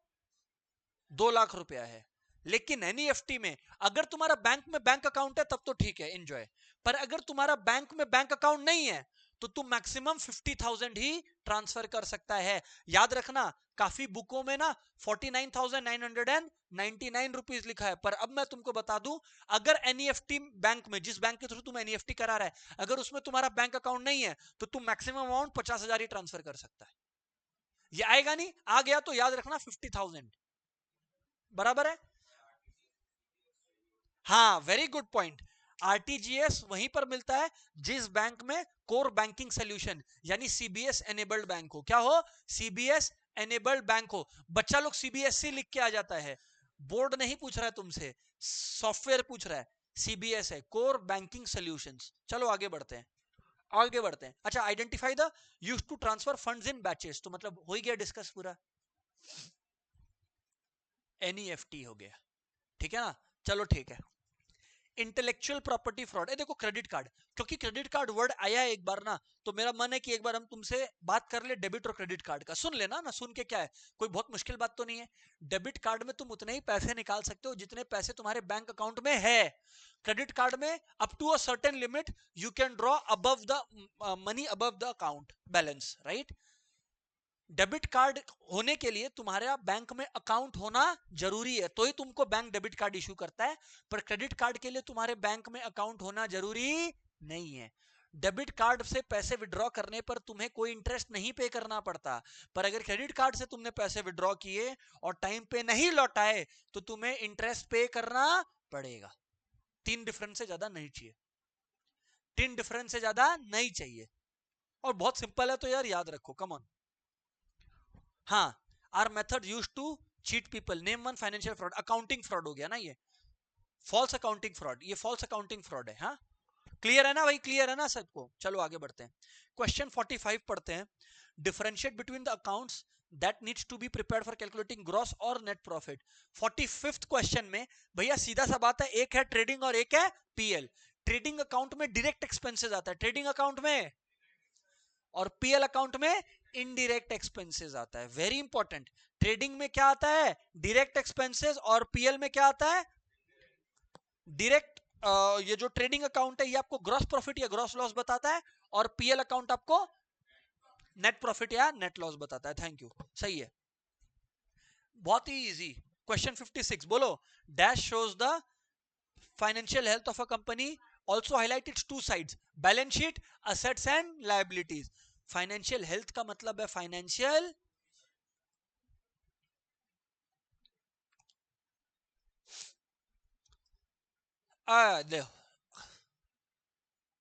2 लाख रुपया है, लेकिन एनईएफटी में अगर तुम्हारा बैंक में बैंक अकाउंट है तब तो ठीक है, एंजॉय. पर अगर तुम्हारा बैंक में बैंक अकाउंट नहीं है तो तुम मैक्सिमम 50,000 ही ट्रांसफर कर सकता है. याद रखना, काफी बुकों में ना 49,999 रुपीज लिखा है, पर अब मैं तुमको बता दूं, अगर एनईएफटी बैंक में, जिस बैंक के थ्रू तुम एनईएफटी करा रहा है, अगर उसमें तुम्हारा बैंक अकाउंट नहीं है तो तुम मैक्सिमम अमाउंट 50,000 ही ट्रांसफर कर सकता है. ये आएगा नहीं, आ गया तो याद रखना 50,000. बराबर है. हाँ, वेरी गुड पॉइंट. आरटीजीएस वहीं पर मिलता है जिस बैंक में कोर बैंकिंग सोल्यूशन यानी सीबीएस एनेबल्ड बैंक हो. क्या हो? सीबीएस एनेबल्ड बैंक हो. बच्चा लोग सीबीएसई लिख के आ जाता है, बोर्ड नहीं पूछ रहा है तुमसे, सॉफ्टवेयर पूछ रहा है. सीबीएस है कोर बैंकिंग सोल्यूशंस. चलो आगे बढ़ते हैं, आगे बढ़ते हैं. अच्छा, identify the used to transfer funds in batches, तो मतलब हो ही गया डिस्कस पूरा. एनईएफटी हो गया, ठीक है ना. चलो ठीक है. इंटेलेक्चुअल प्रॉपर्टी फ्रॉड, देखो क्रेडिट कार्ड, क्योंकि क्रेडिट कार्ड वर्ड आया है एक बार ना, तो मेरा मन है कि एक बार हम तुमसे बात कर ले डेबिट और क्रेडिट कार्ड का. सुन लेना ना, सुन के क्या है, कोई बहुत मुश्किल बात तो नहीं है. डेबिट कार्ड में तुम उतने ही पैसे निकाल सकते हो जितने पैसे तुम्हारे बैंक अकाउंट में है. क्रेडिट कार्ड में up to a certain limit you can draw above the money above the account balance, right. Debit card होने के लिए तुम्हारा बैंक में अकाउंट होना जरूरी है, तो ही तुमको बैंक डेबिट कार्ड इशू करता है. पर क्रेडिट कार्ड के लिए तुम्हारे बैंक में अकाउंट होना जरूरी नहीं है. डेबिट कार्ड से पैसे विड्रॉ करने पर तुम्हें कोई इंटरेस्ट नहीं पे करना पड़ता, पर अगर क्रेडिट कार्ड से तुमने पैसे विड्रॉ किए और टाइम पे नहीं लौटाए तो तुम्हें इंटरेस्ट पे करना पड़ेगा. 3 डिफरेंस से ज्यादा नहीं चाहिए, 3 डिफरेंस से ज्यादा नहीं चाहिए. और बहुत सिंपल है तो यार याद रखो, कम ऑन. हाँ, are method use to cheat people. Name one financial fraud. Accounting fraud हो गया ना ये, फॉल्स अकाउंटिंग फ्रॉड, ये फॉल्स अकाउंटिंग फ्रॉड है. हाँ, क्लियर है ना भाई, क्लियर है ना सबको. चलो आगे बढ़ते हैं. क्वेश्चन 45 पढ़ते हैं. Differentiate between the accounts that needs to be prepared for calculating gross और नेट प्रॉफिट. 45th क्वेश्चन में भैया सीधा सा बात है, एक है ट्रेडिंग और एक है पीएल. ट्रेडिंग अकाउंट में डायरेक्ट एक्सपेंसेस आता है, ट्रेडिंग अकाउंट में, और पीएल अकाउंट में इनडायरेक्ट एक्सपेंसेस आता है. Very important. ट्रेडिंग में क्या आता है? डायरेक्ट एक्सपेंसेस, और पीएल में क्या आता है? डायरेक्ट. ये जो ट्रेडिंग अकाउंट है ये आपको ग्रॉस प्रॉफिट या ग्रॉस लॉस बताता है, और पीएल अकाउंट आपको नेट प्रॉफिट या नेट लॉस बताता है. थैंक यू, सही है, बहुत ही इजी. क्वेश्चन 56 बोलो. Dash shows the financial health of a company, also highlight its two sides, balance sheet, assets and liabilities. Financial health का मतलब है फाइनेंशियल,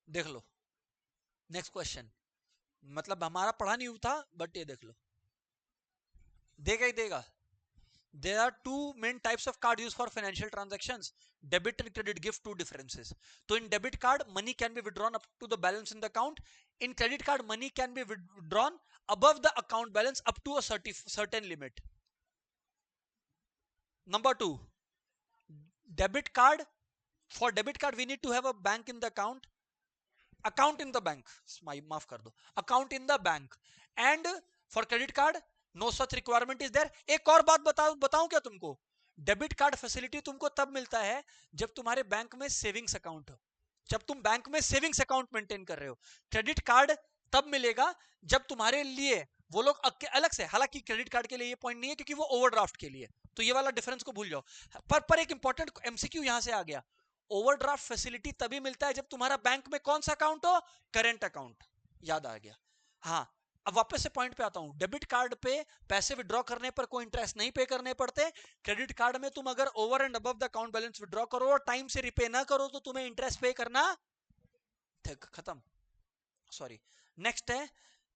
देख लो नेक्स्ट क्वेश्चन. मतलब हमारा पढ़ा नहीं हुआ था, बट ये देख लो, देगा ही देगा. There are two main types of card used for financial transactions: debit and credit. Give two differences. So in debit card, money can be withdrawn up to the balance in the account. In credit card, money can be withdrawn above the account balance up to a certain limit. Number two, debit card. For debit card, we need to have a bank in the account. Account in the bank. माफ कर दो. Account in the bank. And for credit card, no such requirement is there. एक और बात बताऊं क्या तुमको? Debit card facility तुमको तब मिलता है जब तुम्हारे बैंक में सेविंग्स अकाउंट हो, जब तुम बैंक में सेविंग्स अकाउंट मेंटेन कर रहे हो. क्रेडिट कार्ड तब मिलेगा जब तुम्हारे लिए वो लोग अलग से, हालांकि क्रेडिट कार्ड के लिए ये पॉइंट नहीं है क्योंकि वो ओवरड्राफ्ट के लिए, तो ये वाला डिफरेंस को भूल जाओ. पर एक इंपॉर्टेंट एमसीक्यू यहां से आ गया. ओवरड्राफ्ट फैसिलिटी तभी मिलता है जब तुम्हारा बैंक में कौन सा अकाउंट हो? Current account. याद आ गया. हाँ, अब वापस से पॉइंट पे आता हूं. डेबिट कार्ड पे पैसे विड्रॉ करने पर कोई इंटरेस्ट नहीं पे करने पड़ते. क्रेडिट कार्ड में तुम अगर over and above the account balance withdraw करो और टाइम से रिपे ना करो तो तुम्हें इंटरेस्ट पे करना. खत्म. सॉरी. नेक्स्ट है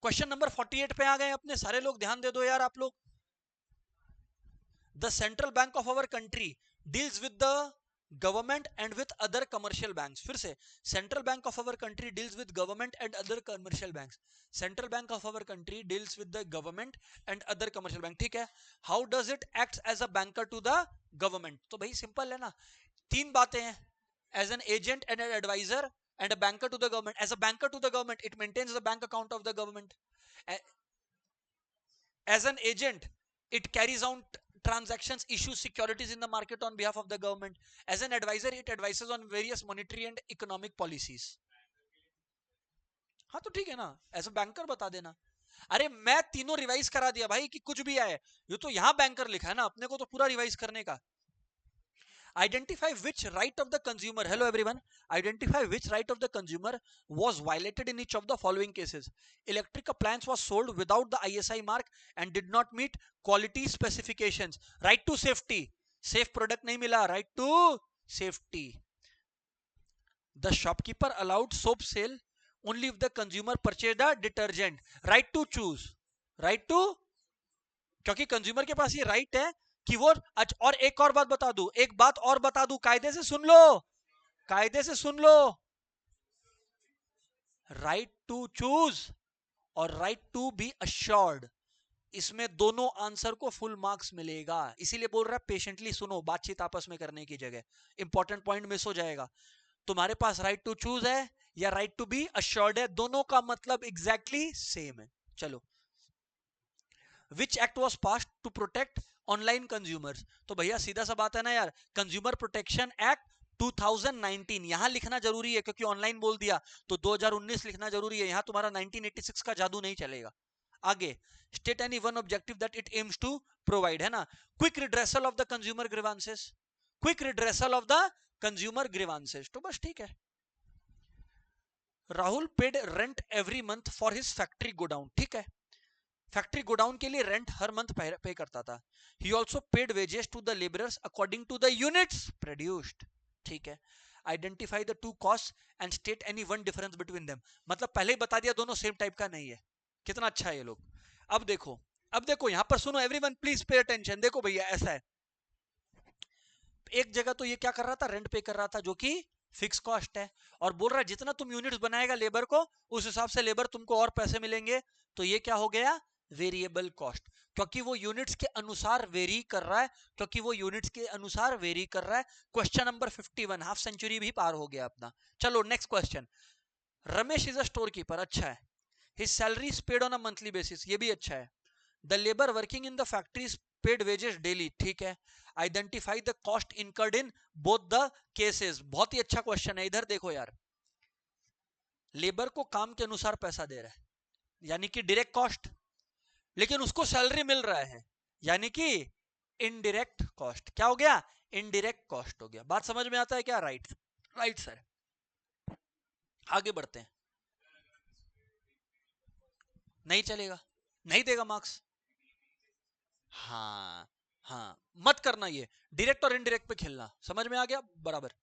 क्वेश्चन नंबर 48 पे आ गए अपने सारे लोग. ध्यान दे दो यार आप लोग. The central bank of our country deals with the government and with other commercial banks. फिर से, central bank of our country deals with government and other commercial banks. Central bank of our country deals with the government and other commercial bank. ठीक है. How does it act as a banker to the government? तो भाई simple है ना, तीन बातें हैं. As an agent and N adviser and a banker to the government. As a banker to the government, it maintains the bank account of the government. As an agent, it carries out transactions, issues securities in the market on behalf of the government. As an advisor, it advises on various monetary and economic policies. हाँ तो ठीक है ना, as a banker बता देना. अरे मैं तीनों रिवाइज करा दिया भाई कि कुछ भी आए. ये तो यहां बैंकर लिखा है ना, अपने को तो पूरा रिवाइज करने का. Identify which right of the consumer, hello everyone, identify which right of the consumer was violated in each of the following cases. Electric appliance was sold without the ISI mark and did not meet quality specifications. Right to safety, safe product nahi mila, right to safety. The shopkeeper allowed soap sale only if the consumer purchased a detergent. Right to choose, right to, क्योंकि consumer के पास ये right है कि वो. और एक और बात बता दूं, एक बात और बता दूं, कायदे से सुन लो, कायदे से सुन लो. राइट टू चूज और राइट टू बी अश्योर्ड, इसमें दोनों आंसर को फुल मार्क्स मिलेगा. इसीलिए बोल रहा है पेशेंटली सुनो, बातचीत आपस में करने की जगह. इंपॉर्टेंट पॉइंट मिस हो जाएगा. तुम्हारे पास राइट टू चूज है या राइट टू बी अश्योर्ड है, दोनों का मतलब एग्जैक्टली सेम है. चलो. Which act was passed to protect online consumers? तो भैया सीधा सा बात है ना यार, कंज्यूमर प्रोटेक्शन एक्ट 2019. यहां लिखना जरूरी है क्योंकि ऑनलाइन बोल दिया तो 2019 लिखना जरूरी है. यहां तुम्हारा 1986 का जादू नहीं चलेगा. आगे, state any one objective that it aims to provide, है ना. Quick redressal of the consumer grievances, quick redressal of the consumer grievances. तो बस ठीक है. Rahul paid rent every month for his factory godown. ठीक है, फैक्ट्री गोडाउन के लिए रेंट हर मंथ पे करता था. He also paid wages to the labourers according to the units produced. ठीक है. Identify the two cost and state any one difference between them. मतलब पहले ही बता दिया दोनों सेम टाइप का नहीं है. कितना अच्छा है ये लोग. अब देखो, अब देखो यहां पर सुनो एवरीवन, प्लीज पे अटेंशन. देखो भैया ऐसा है, एक जगह तो ये क्या कर रहा था, रेंट पे कर रहा था जो कि फिक्स कॉस्ट है, और बोल रहा है जितना तुम यूनिट्स बनाएगा लेबर को उस हिसाब से लेबर तुमको और पैसे मिलेंगे. तो ये क्या हो गया, वेरिएबल कॉस्ट, क्योंकि वो यूनिट्स के अनुसार वेरी कर रहा है, क्योंकि वो यूनिट्स के अनुसार वेरी कर रहा है. क्वेश्चन नंबर 51, हाफ सेंचुरी भी पार हो गया अपना. चलो next question. Ramesh is a store keeper. अच्छा है. His salary is paid on a monthly basis. ये भी अच्छा है. The labour working in the factories paid wages daily. ठीक है. Identify the cost incurred in both the cases. बहुत ही अच्छा क्वेश्चन है. इधर देखो यार, लेबर को काम के अनुसार पैसा दे रहा है यानी कि डायरेक्ट कॉस्ट, लेकिन उसको सैलरी मिल रहा है यानी कि इनडायरेक्ट कॉस्ट. क्या हो गया, इनडायरेक्ट कॉस्ट हो गया. बात समझ में आता है क्या? Right, right sir. आगे बढ़ते हैं. नहीं चलेगा, नहीं देगा मार्क्स. हाँ हाँ, मत करना ये, डायरेक्ट और इनडायरेक्ट पे खेलना. समझ में आ गया बराबर.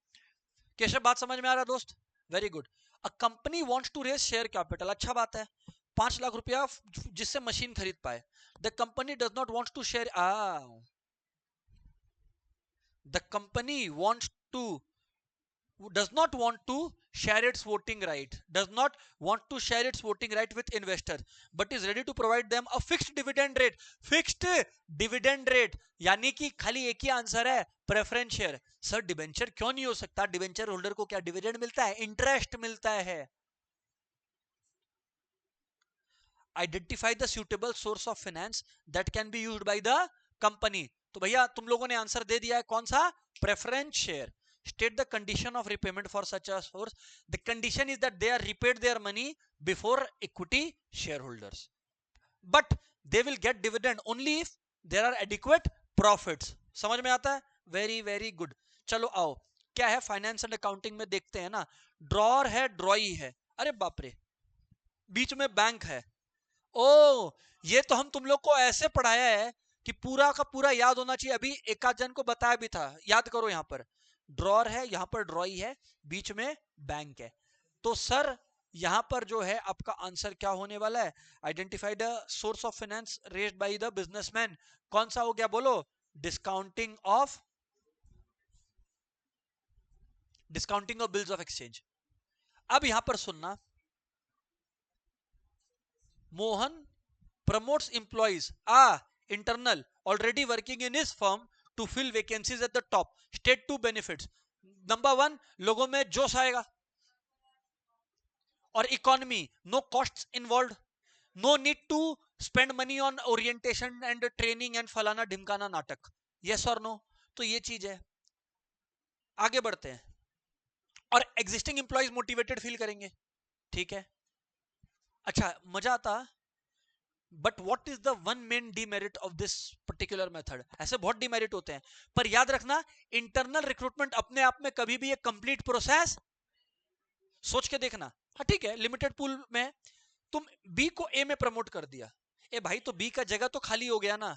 केशव बात समझ में आ रहा दोस्त? Very good. A company wants to raise share capital. अच्छा बात है, 5 लाख रुपया जिससे मशीन खरीद पाए. The company does not wants to share. The company wants to does not want to share its voting right, does not want to share its voting right with investors, but is ready to provide them a fixed dividend rate. Fixed dividend rate यानी कि खाली एक ही answer है, preference share. Sir debenture क्यों नहीं हो सकता? Debenture holder को क्या डिविडेंड मिलता है? इंटरेस्ट मिलता है. Identify the suitable source of finance that can be used by the company. तो भैया तुम लोगों ने आंसर दे दिया है, कौन सा? Preference share. State the condition of repayment for such a source. The condition is that they are repaid their money before equity shareholders, but they will get dividend only if there are adequate profits. समझ में आता है? Very very good. चलो आओ, क्या है finance and accounting में देखते हैं ना. ड्रॉर है, ड्रॉई है, अरे बाप रे, बीच में बैंक है. ओ, ये तो हम तुम लोग को ऐसे पढ़ाया है कि पूरा का पूरा याद होना चाहिए. अभी एक आध जन को बताया भी था, याद करो. यहां पर ड्रॉर है, यहां पर ड्रॉई है, बीच में बैंक है. तो सर यहां पर जो है आपका आंसर क्या होने वाला है? Identify the source of finance raised by the businessman. कौन सा हो गया बोलो? Discounting of bills of exchange. अब यहां पर सुनना, Mohan promotes employees internal already working in his firm to fill vacancies at the top. State two benefits. Number one, लोगों में जोश आएगा. और economy, no costs involve, no need to spend money on orientation and training and फलाना ढिमकाना नाटक. Yes और no? तो ये चीज है. आगे बढ़ते हैं. और एग्जिस्टिंग एम्प्लॉइज मोटिवेटेड फील करेंगे. ठीक है, अच्छा मजा आता. But what is the one main demerit of this particular method? ऐसे बहुत डीमेरिट होते हैं, पर याद रखना इंटरनल रिक्रूटमेंट अपने आप में कभी भी एक कंप्लीट प्रोसेस. सोच के देखना. हाँ ठीक है, लिमिटेड पूल में तुम बी को ए में प्रमोट कर दिया. ए भाई, तो बी का जगह तो खाली हो गया ना.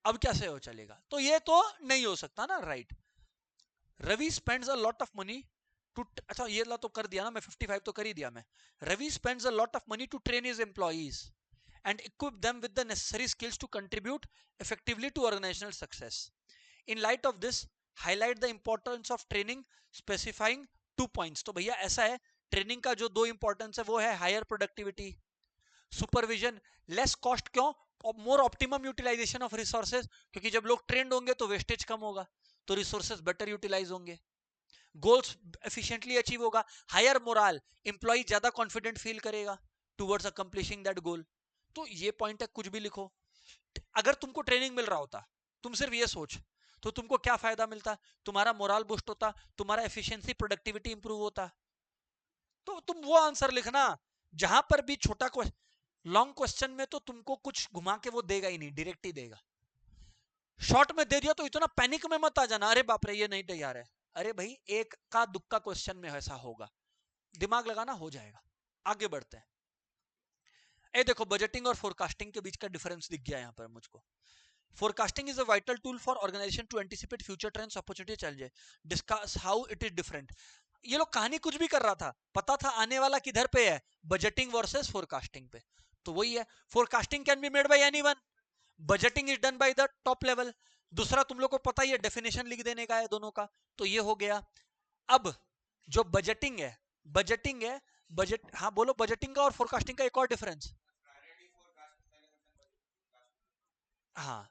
अब कैसे हो चलेगा? तो ये तो नहीं हो सकता ना, right. Ravi spends a lot of money to, अच्छा ये ला तो कर दिया ना मैं, 55 तो कर ही दिया मैं. Ravi spends a lot of money to train his employees and equip them with the necessary skills to contribute effectively to organizational success. In light of this, highlight the importance of training, specifying 2 points. तो भैया ऐसा है, training का जो 2 importance है वो है higher productivity, supervision, less cost. क्यों? More optimum utilisation of resources, क्योंकि जब लोग ट्रेंड होंगे तो वेस्टेज कम होगा, तो रिसोर्सेज बेटर यूटिलाइज होंगे, गोल्स एफिशिएंटली अचीव होगा. हायर मोरल, एम्प्लॉय ज्यादा कॉन्फिडेंट फील करेगा टुवर्ड्स अकम्प्लिशिंग दैट गोल. तो ये पॉइंट है, कुछ भी लिखो. अगर तुमको ट्रेनिंग मिल रहा होता, तुम सिर्फ ये सोच, तो तुमको क्या फायदा मिलता? तुम्हारा मोरल बूस्ट होता, तुम्हारा एफिशिएंसी प्रोडक्टिविटी इंप्रूव होता. तो तुम वो आंसर लिखना जहां पर भी छोटा क्वेश्चन, लॉन्ग क्वेश्चन में तो तुमको कुछ घुमा के वो देगा ही नहीं, डायरेक्ट ही देगा. शॉर्ट में दे दिया तो इतना पैनिक में मत आ जाना, अरे बाप रे ये नहीं तैयार है. अरे भाई, एक का दुक्का क्वेश्चन में ऐसा होगा, दिमाग लगाना, हो जाएगा. आगे बढ़ते हैं. ए देखो, बजटिंग और फोरकास्टिंग के बीच का डिफरेंस दिख गया यहां पर मुझको. Forecasting is a vital tool for organisation to anticipate future trends, opportunity, challenges, discuss how it is different. ये लोग कहानी कुछ भी कर रहा था, पता था आने वाला किधर पे है, बजटिंग वर्सेस फोरकास्टिंग पे. तो वही है, forecasting can be made by anyone, budgeting is done by the top level. दूसरा तुम लोग को पता ही है, डेफिनेशन लिख देने का है दोनों का, तो ये हो गया. अब जो बजटिंग है, बजट, हाँ बोलो, बजटिंग का और फोरकास्टिंग का एक और डिफरेंस. हाँ,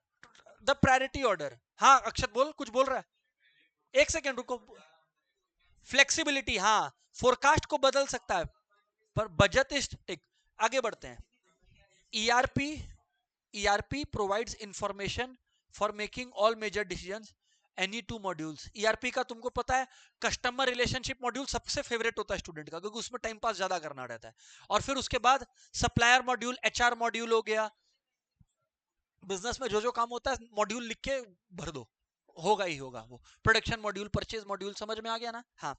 द प्रायोरिटी ऑर्डर. हाँ अक्षत बोल, कुछ बोल रहा है, एक सेकेंड रुको. फ्लेक्सिबिलिटी, हाँ, फोरकास्ट को बदल सकता है, पर बजट इज टिक. आगे बढ़ते हैं. ERP, ERP provides information for making all major decisions, any 2 modules. ERP का तुमको पता है, कस्टमर रिलेशनशिप मॉड्यूल सबसे फेवरेट होता है स्टूडेंट का, क्योंकि उसमें टाइम पास ज्यादा करना रहता है. और फिर उसके बाद सप्लायर मॉड्यूल, एचआर मॉड्यूल हो गया. बिजनेस में जो जो काम होता है मॉड्यूल लिख के भर दो, होगा ही होगा वो. प्रोडक्शन मॉड्यूल, परचेज मॉड्यूल, समझ में आ गया ना. हाँ.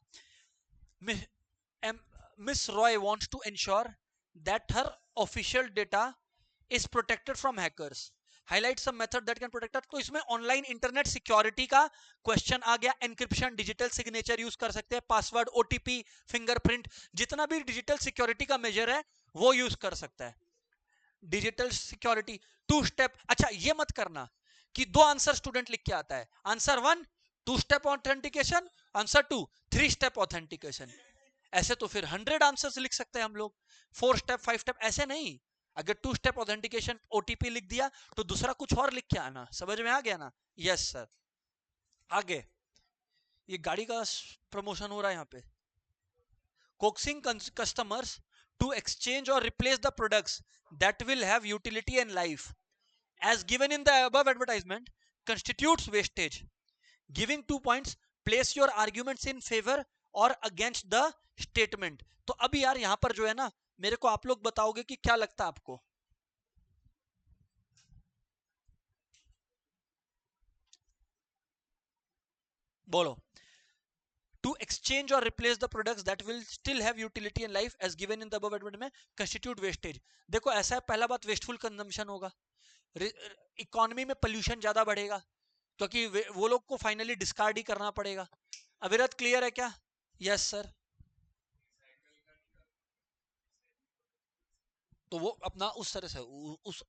Miss Roy wants to ensure that her official data is protected from hackers. Highlight some method that can protect. तो इसमें ऑनलाइन इंटरनेट सिक्योरिटी का क्वेश्चन आ गया. एनक्रिप्शन, डिजिटल सिग्नेचर यूज कर सकते हैं, पासवर्ड, ओटीपी, फिंगरप्रिंट, जितना भी डिजिटल सिक्योरिटी का मेजर है वो यूज कर सकता है. Digital security, 2 step. अच्छा ये मत करना कि 2 आंसर स्टूडेंट लिख के आता है। Answer 1 2 step authentication, answer 2 3 step authentication. ऐसे तो फिर 100 आंसर्स लिख सकते हैं हम लोग, 4 स्टेप 5 स्टेप, ऐसे नहीं। अगर 2 स्टेप ऑथेंटिकेशन ओटीपी लिख दिया तो दूसरा कुछ और लिख के आना। समझ में आ गया ना? Yes sir. आगे, ये गाड़ी का प्रमोशन हो रहा है यहाँ पे। coaxing customers to exchange or replace the products that will have utility and life as given in the above advertisement constitutes wastage. Giving 2 points, place your arguments in favor or against the statement. तो अभी यार यहां पर जो है ना, मेरे को आप लोग बताओगे कि क्या लगता है आपको। बोलो। To exchange or replace the products that will still have utility in life as given in the above advertisement constitute wastage. देखो ऐसा है, पहला बात वेस्टफुल कंजम्पशन होगा, इकोनॉमी में पोल्यूशन ज्यादा बढ़ेगा क्योंकि वो लोग को फाइनली डिस्कार्ड ही करना पड़ेगा। अविरत क्लियर है क्या? Yes sir. तो वो अपना उस तरह से उस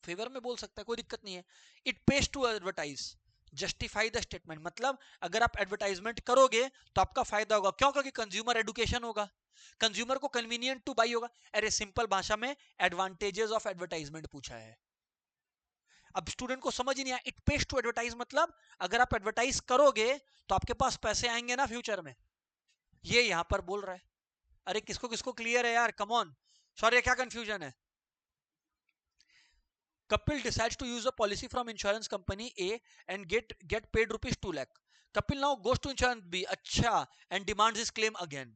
फेवर में बोल सकता है, कोई दिक्कत नहीं है। It pays to advertise, justify the statement, मतलब अगर आप एडवर्टाइजमेंट करोगे तो आपका फायदा होगा। क्यों? क्योंकि कंज्यूमर एडुकेशन होगा, कंज्यूमर को कन्वीनियंट टू बाई होगा। अरे सिंपल भाषा में एडवांटेजेस ऑफ एडवर्टाइजमेंट पूछा है। अब स्टूडेंट को समझ ही नहीं आया। इट पेज टू एडवर्टाइज मतलब अगर आप एडवर्टाइज करोगे तो आपके पास पैसे आएंगे ना फ्यूचर में, ये यहां पर बोल रहा है। अरे किसको किसको क्लियर है यार? कम ऑन, सॉरी क्या कंफ्यूजन है? Kapil decides to use a policy from insurance company A and get paid rupees 2 lakh. Kapil now goes to insurance B, अच्छा, and demands his claim again.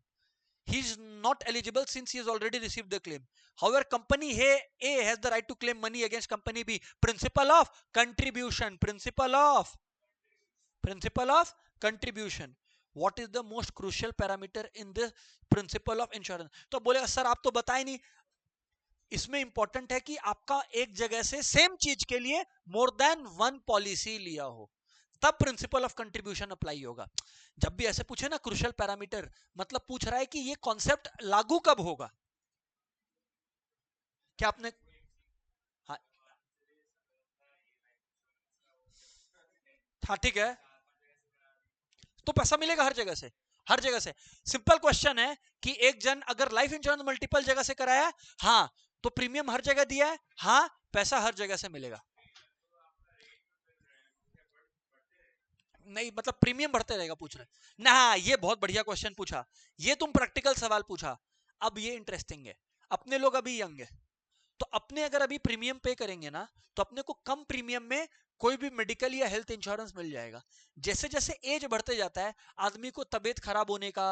He is not eligible since he has already received the claim. However, company A has the right to claim money against company B. Principle of contribution. Principle of contribution. What is the most crucial parameter in the principle of insurance? तो बोलेगा sir आप तो बताए नहीं। इसमें important है कि आपका एक जगह से सेम चीज के लिए मोर देन वन पॉलिसी लिया हो, तब प्रिंसिपल ऑफ कंट्रीब्यूशन अप्लाई होगा। जब भी ऐसे पूछे ना क्रूशियल पैरामीटर, मतलब पूछ रहा है कि ये कॉन्सेप्ट लागू कब होगा। क्या आपने, हाँ हाँ ठीक है, तो पैसा मिलेगा हर जगह से, हर जगह से। सिंपल क्वेश्चन है कि एक जन अगर लाइफ इंश्योरेंस मल्टीपल जगह से कराया है, हाँ, तो प्रीमियम हर जगह दिया है, हाँ, पैसा हर जगह से मिलेगा। नहीं मतलब प्रीमियम बढ़ते रहेगा पूछ रहे ना। हाँ ये बहुत बढ़िया क्वेश्चन पूछा, ये तुम प्रैक्टिकल सवाल पूछा। अब ये इंटरेस्टिंग है, अपने लोग अभी यंग है, तो अपने अगर अभी प्रीमियम पे करेंगे ना तो अपने को कम प्रीमियम में कोई भी मेडिकल या हेल्थ इंश्योरेंस मिल जाएगा। जैसे जैसे एज बढ़ते जाता है आदमी को तबीयत खराब होने का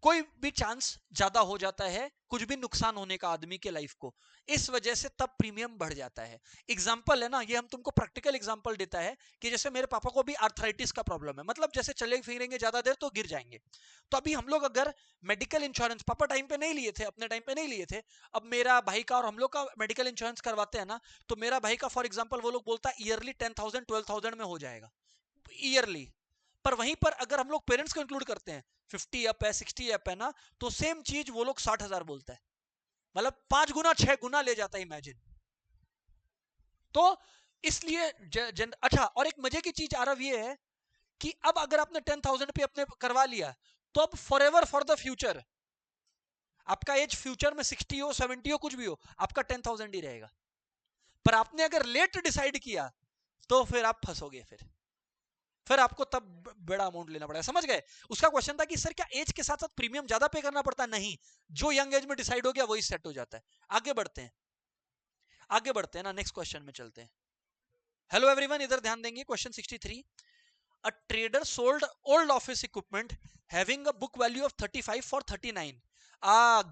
कोई भी चांस ज्यादा हो जाता है, कुछ भी नुकसान होने का आदमी के लाइफ को, इस वजह से तब प्रीमियम बढ़ जाता है। एग्जांपल है ना, ये हम तुमको प्रैक्टिकल एग्जांपल देता है कि जैसे मेरे पापा को भी आर्थराइटिस का प्रॉब्लम है, मतलब जैसे चले फिरेंगे ज्यादा देर तो गिर जाएंगे। तो अभी हम लोग अगर मेडिकल इंश्योरेंस पापा टाइम पे नहीं लिए थे, अपने टाइम पे नहीं लिए थे, अब मेरा भाई का और हम लोग का मेडिकल इंश्योरेंस करवाते हैं ना, तो मेरा भाई का फॉर एग्जाम्पल वो लोग बोलता है ईयरली 10,000 12,000 में हो जाएगा ईयरली। पर वहीं पर अगर हम लोग पेरेंट्स को इंक्लूड करते हैं, 50 अप है 60 अप है ना, तो सेम चीज वो लोग 60,000 बोलता है, मतलब 5 गुना 6 गुना ले जाता है, इमेजिन। तो इसलिए अच्छा, और एक मजे की चीज आरव ये है कि अब अगर आपने 10,000 पे अपने करवा लिया तो अब for ever for the future, आपका एज फ्यूचर में 60 हो 70 हो कुछ भी हो, आपका 10,000 ही रहेगा। पर आपने अगर लेट डिसाइड किया तो फिर आप फंसोगे, फिर आपको तब बड़ा अमाउंट लेना पड़ेगा। समझ गए? उसका क्वेश्चन था कि सर क्या एज के साथ साथ प्रीमियम ज्यादा पे करना पड़ता है? नहीं, जो यंग एज में डिसाइड हो गया वही सेट हो जाता है। आगे बढ़ते हैं, आगे बढ़ते हैं ना, नेक्स्ट क्वेश्चन में चलते हैं। हेलो एवरीवन, इधर ध्यान देंगे। Question 63, a trader sold old office equipment having a book value of 35 for 39।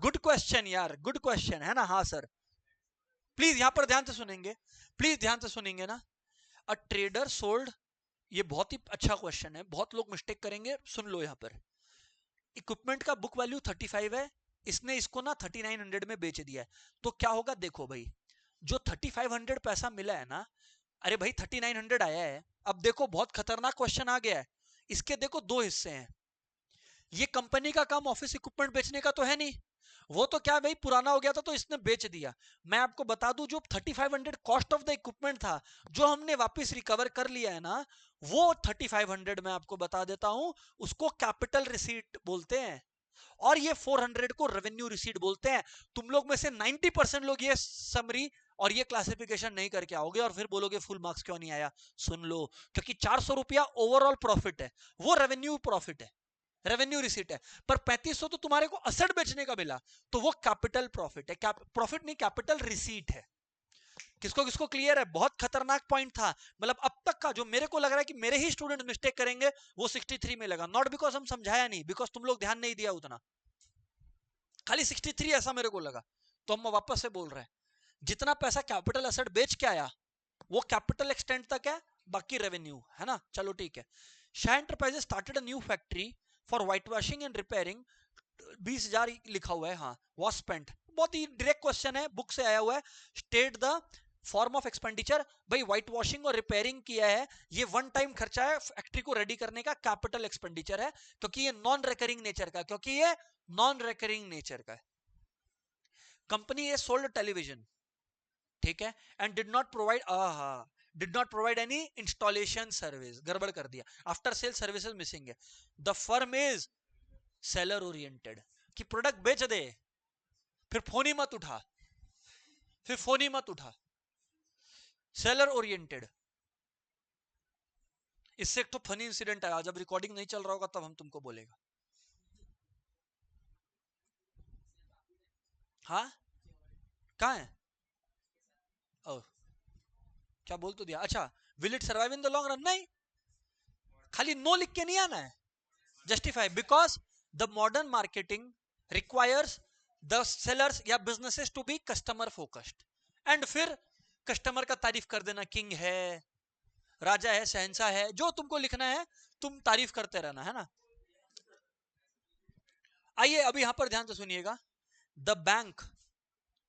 Good question यार, गुड क्वेश्चन है ना? हाँ सर, प्लीज यहां पर ध्यान से सुनेंगे, प्लीज ध्यान से सुनेंगे ना। अ ट्रेडर सोल्ड, ये बहुत ही अच्छा क्वेश्चन है, बहुत लोग मिस्टेक करेंगे, सुन लो। यहां पर इक्विपमेंट का बुक वैल्यू 35 है, इसने इसको ना 3900 में बेच दिया है, तो क्या होगा? देखो भाई, जो 3500 पैसा मिला है ना, अरे भाई 3900 आया है। अब देखो बहुत खतरनाक क्वेश्चन आ गया है, इसके देखो दो हिस्से हैं। ये कंपनी का काम ऑफिस इक्विपमेंट बेचने का तो है नहीं, वो तो क्या भाई पुराना हो गया था तो इसने बेच दिया। मैं आपको बता दूं जो 3500 कॉस्ट ऑफ द इक्विपमेंट था जो हमने वापस रिकवर कर लिया है ना, वो 3500 मैं आपको बता देता हूं, उसको कैपिटल रिसीट बोलते हैं और ये 400 को रेवेन्यू रिसीट बोलते हैं। तुम लोग में से 90% लोग ये समरी और ये क्लासिफिकेशन नहीं करके आओगे और फिर बोलोगे फुल मार्क्स क्यों नहीं आया। सुन लो, क्योंकि 400 रुपया ओवरऑल प्रॉफिट है, वो रेवेन्यू प्रॉफिट है, रेवेन्यू रिसीट है। पर 3500 तो तुम्हारे को असेट बेचने का मिला, तो वो कैपिटल प्रॉफिट है, प्रॉफिट नहीं कैपिटल रिसीट है। किसको किसको क्लियर है? बहुत खतरनाक पॉइंट था। मतलब अब तक का जो मेरे को लग रहा है कि मेरे ही स्टूडेंट मिस्टेक करेंगे वो 63 में लगा, नॉट बिकॉज हम समझाया नहीं, बिकॉज तुम लोग ध्यान नहीं दिया उतना, खाली 63 ऐसा मेरे को लगा। तो हम वापस से बोल रहे हैं, जितना पैसा कैपिटल एसेट बेच के आया वो कैपिटल एक्सटेंड तक है, बाकी रेवेन्यू है ना। चलो ठीक है। Shah enterprises started a new factory for white washing and repairing, 20,000 लिखा हुआ है, हाँ वॉज स्पेंट। बहुत ही डायरेक्ट क्वेश्चन है, बुक से आया हुआ है। State the form of expenditure, भाई व्हाइट वॉशिंग और रिपेयरिंग किया है, ये वन टाइम खर्चा है फैक्ट्री को रेडी करने का, कैपिटल एक्सपेंडिचर है क्योंकि ये नॉन रिकरिंग नेचर का, क्योंकि ये नॉन रिकरिंग नेचर का है। कंपनी ये सोल्ड टेलीविजन, ठीक है, and did not provide any installation service, गड़बड़ कर दिया, आफ्टर सेल सर्विसेज मिसिंग है। The firm is seller oriented, कि प्रोडक्ट बेच दे, फिर फोन ही मत उठा, फिर फोन ही मत उठा, सेलर ओरिएंटेड। इससे एक तो फनी इंसिडेंट आया, जब रिकॉर्डिंग नहीं चल रहा होगा तब हम तुमको बोलेगा। हाँ कहाँ है? ओ, क्या बोल तो दिया। अच्छा, will it survive in the long run? नहीं, खाली नो लिख के नहीं आना है, justify, because the modern marketing requires the sellers या businesses to be customer focused, and फिर कस्टमर का तारीफ कर देना, किंग है, राजा है, शहंशाह है, जो तुमको लिखना है तुम तारीफ करते रहना है ना। आइए अभी यहां पर ध्यान से सुनिएगा। The bank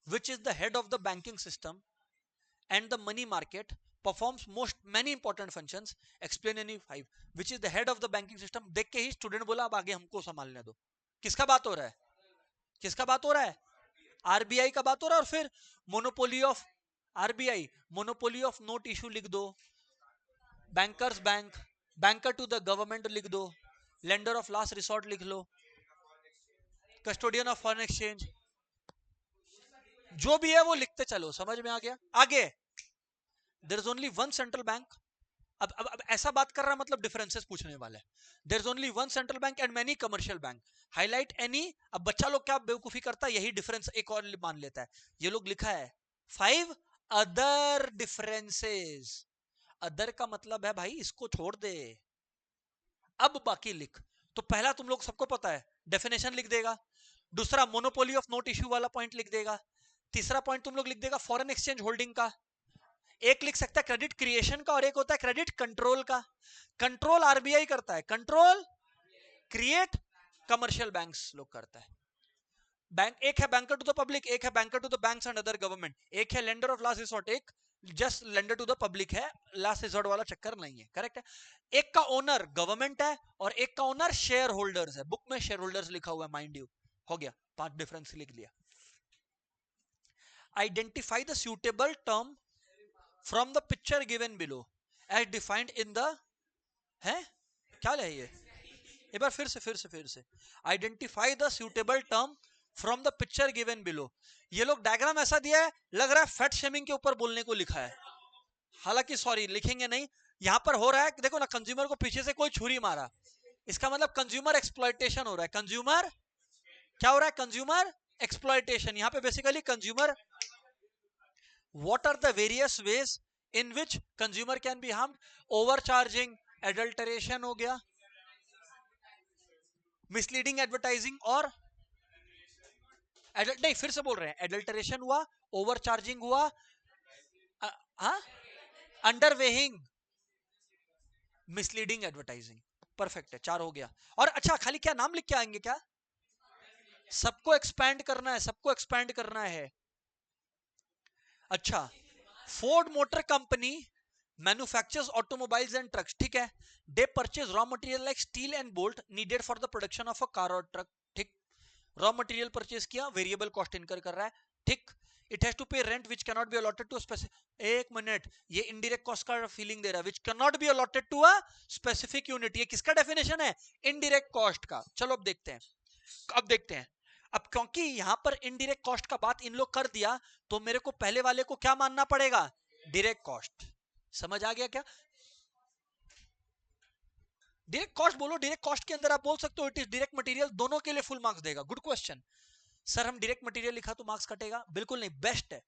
which is the head of the banking system and the money market performs most many important functions, explain any five, which is the head of the banking system। देख के ही स्टूडेंट बोला अब आगे हमको संभालने दो। किसका बात हो रहा है? किसका बात हो रहा है? आरबीआई का बात हो रहा है। और फिर monopoly of RBI, monopoly of note issue लिख दो, bankers bank, banker to the government लिख दो, लेंडर ऑफ लास्ट रिसोर्ट लिख लो, कस्टोडियन ऑफ फॉरेन एक्सचेंज, जो भी है वो लिखते चलो, समझ में आ गया? आगे there is only one central bank. अब ऐसा बात कर रहा है मतलब डिफरेंसेस पूछने वाला है। There is only one central bank and many commercial bank, highlight any. अब बच्चा लोग क्या बेवकूफी करता है, यही डिफरेंस एक और मान लेता है। ये लोग लिखा है 5 अदर डिफरेंसेस, अदर का मतलब है भाई इसको छोड़ दे, अब बाकी लिख। तो पहला तुम लोग सबको पता है, डेफिनेशन लिख देगा। दूसरा मोनोपोली ऑफ नोट इश्यू वाला पॉइंट लिख देगा। तीसरा पॉइंट तुम लोग लिख देगा फॉरेन एक्सचेंज होल्डिंग का। एक लिख सकता है क्रेडिट क्रिएशन का और एक होता है क्रेडिट कंट्रोल का। कंट्रोल आरबीआई करता है, कंट्रोल क्रिएट कमर्शियल बैंक्स लोग करता है। बैंक एक है बैंकर टू द पब्लिक, एक है banker to the banks and other government, एक है लेंडर ऑफ लास्ट रिसोर्ट, एक just lender to the public है, लास्ट रिसोर्ट वाला चक्कर नहीं है, करेक्ट है। एक का ओनर गवर्नमेंट है और एक का ओनर शेयर होल्डर्स है, बुक में शेयर होल्डर्स लिखा हुआ है, माइंड यू। हो गया, 5 डिफरेंस लिख लिया। Identify the suitable term from the picture given below as defined in the, है क्या है ये, एक बार फिर से identify the suitable term from the picture given below. ये लोग डायग्राम ऐसा दिया है, लग रहा है फैट शेमिंग के ऊपर बोलने को लिखा है, हालांकि सॉरी लिखेंगे नहीं। यहां पर हो रहा है देखो ना, कंज्यूमर को पीछे से कोई छुरी मारा, इसका मतलब कंज्यूमर एक्सप्लॉयटेशन हो रहा है। कंज्यूमर क्या हो रहा है? Consumer exploitation. यहां पे basically consumer, what are the various ways in which consumer can be harmed? overcharging, adulteration हो गया, misleading advertising और नहीं फिर से बोल रहे हैं, एडल्टरेशन हुआ, ओवरचार्जिंग हुआ, अंडरवेइंग, मिसलीडिंग एडवर्टाइजिंग। परफेक्ट है, 4 हो गया। और अच्छा खाली क्या नाम लिख के आएंगे क्या? सबको एक्सपैंड करना है, सबको एक्सपैंड करना है। अच्छा, Ford motor company manufactures automobiles and trucks, ठीक है। They purchase raw material like steel and bolt needed for the production of a car और ट्रक, ठीक। रॉ मटेरियल परचेज किया, वेरिएबल कॉस्ट इनकर कर रहा है, ठीक। It has to pay rent which can not be allotted to specific, एक minute, ये indirect cost का फीलिंग दे रहा है, which can not be allotted to a specific unit. ये किसका डेफिनेशन है? इनडायरेक्ट कॉस्ट का। चलो अब देखते हैं, अब देखते हैं। अब क्योंकि यहां पर इनडायरेक्ट कॉस्ट का बात इन लोग कर दिया, तो मेरे को पहले वाले को क्या मानना पड़ेगा? Direct cost. समझ आ गया क्या? डायरेक्ट कॉस्ट बोलो, डायरेक्ट कॉस्ट के अंदर आप बोल सकते हो इट इज डायरेक्ट मटेरियल, दोनों के लिए फुल मार्क्स देगा। Good question. सर हम डायरेक्ट मटेरियल लिखा तो मार्क्स कटेगा? बिल्कुल नहीं, बेस्ट है,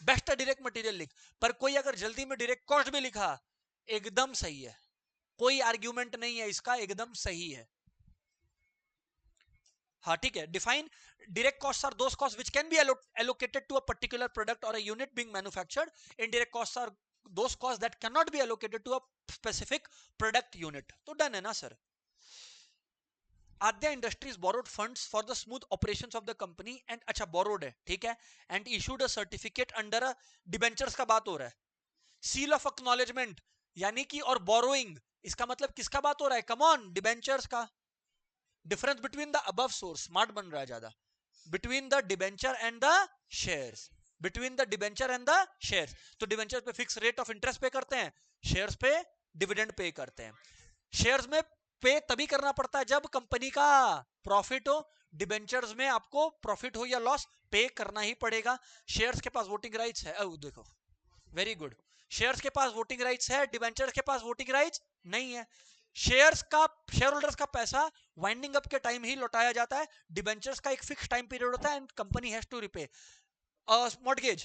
बेस्ट है डायरेक्ट मटेरियल लिख। पर कोई अगर जल्दी में डायरेक्ट कॉस्ट भी लिखा, एकदम सही है, कोई आर्ग्यूमेंट नहीं है इसका, एकदम सही है। हाँ ठीक है। Define direct cost are those cost which can be allocated to a particular product or a unit being manufactured. Indirect costs are those costs that cannot be allocated to a specific product unit. तो done है ना sir? Adya Industries borrowed funds for the smooth operations of the company and अच्छा borrowed है, ठीक है, and issued a certificate under a debentures का बात हो रहा है, seal of acknowledgement यानी कि, और borrowing, इसका मतलब किसका बात हो रहा है? कम ऑन, डिबेंचर्स का। Difference between the above source, smart बन रहा है ज्यादा, between the debenture and the shares, between the debenture and the shares. तो डिबेंचर पे फिक्स रेट ऑफ इंटरेस्ट पे करते हैं, शेयर्स पे डिविडेंड पे करते हैं। शेयर्स में पे तभी करना पड़ता है जब कंपनी का प्रॉफिट हो, डिबेंचर्स में आपको प्रॉफिट हो या लॉस पे करना ही पड़ेगा। शेयर्स के पास वोटिंग राइट्स है, देखो वेरी गुड, शेयर्स के पास वोटिंग राइट्स है, डिबेंचर्स के पास वोटिंग राइट्स नहीं है। शेयर्स का, शेयर होल्डर्स का पैसा वाइंडिंग अप के टाइम ही लौटाया जाता है, डिबेंचर्स का एक फिक्स टाइम पीरियड होता है and company has to repay. Mortgage,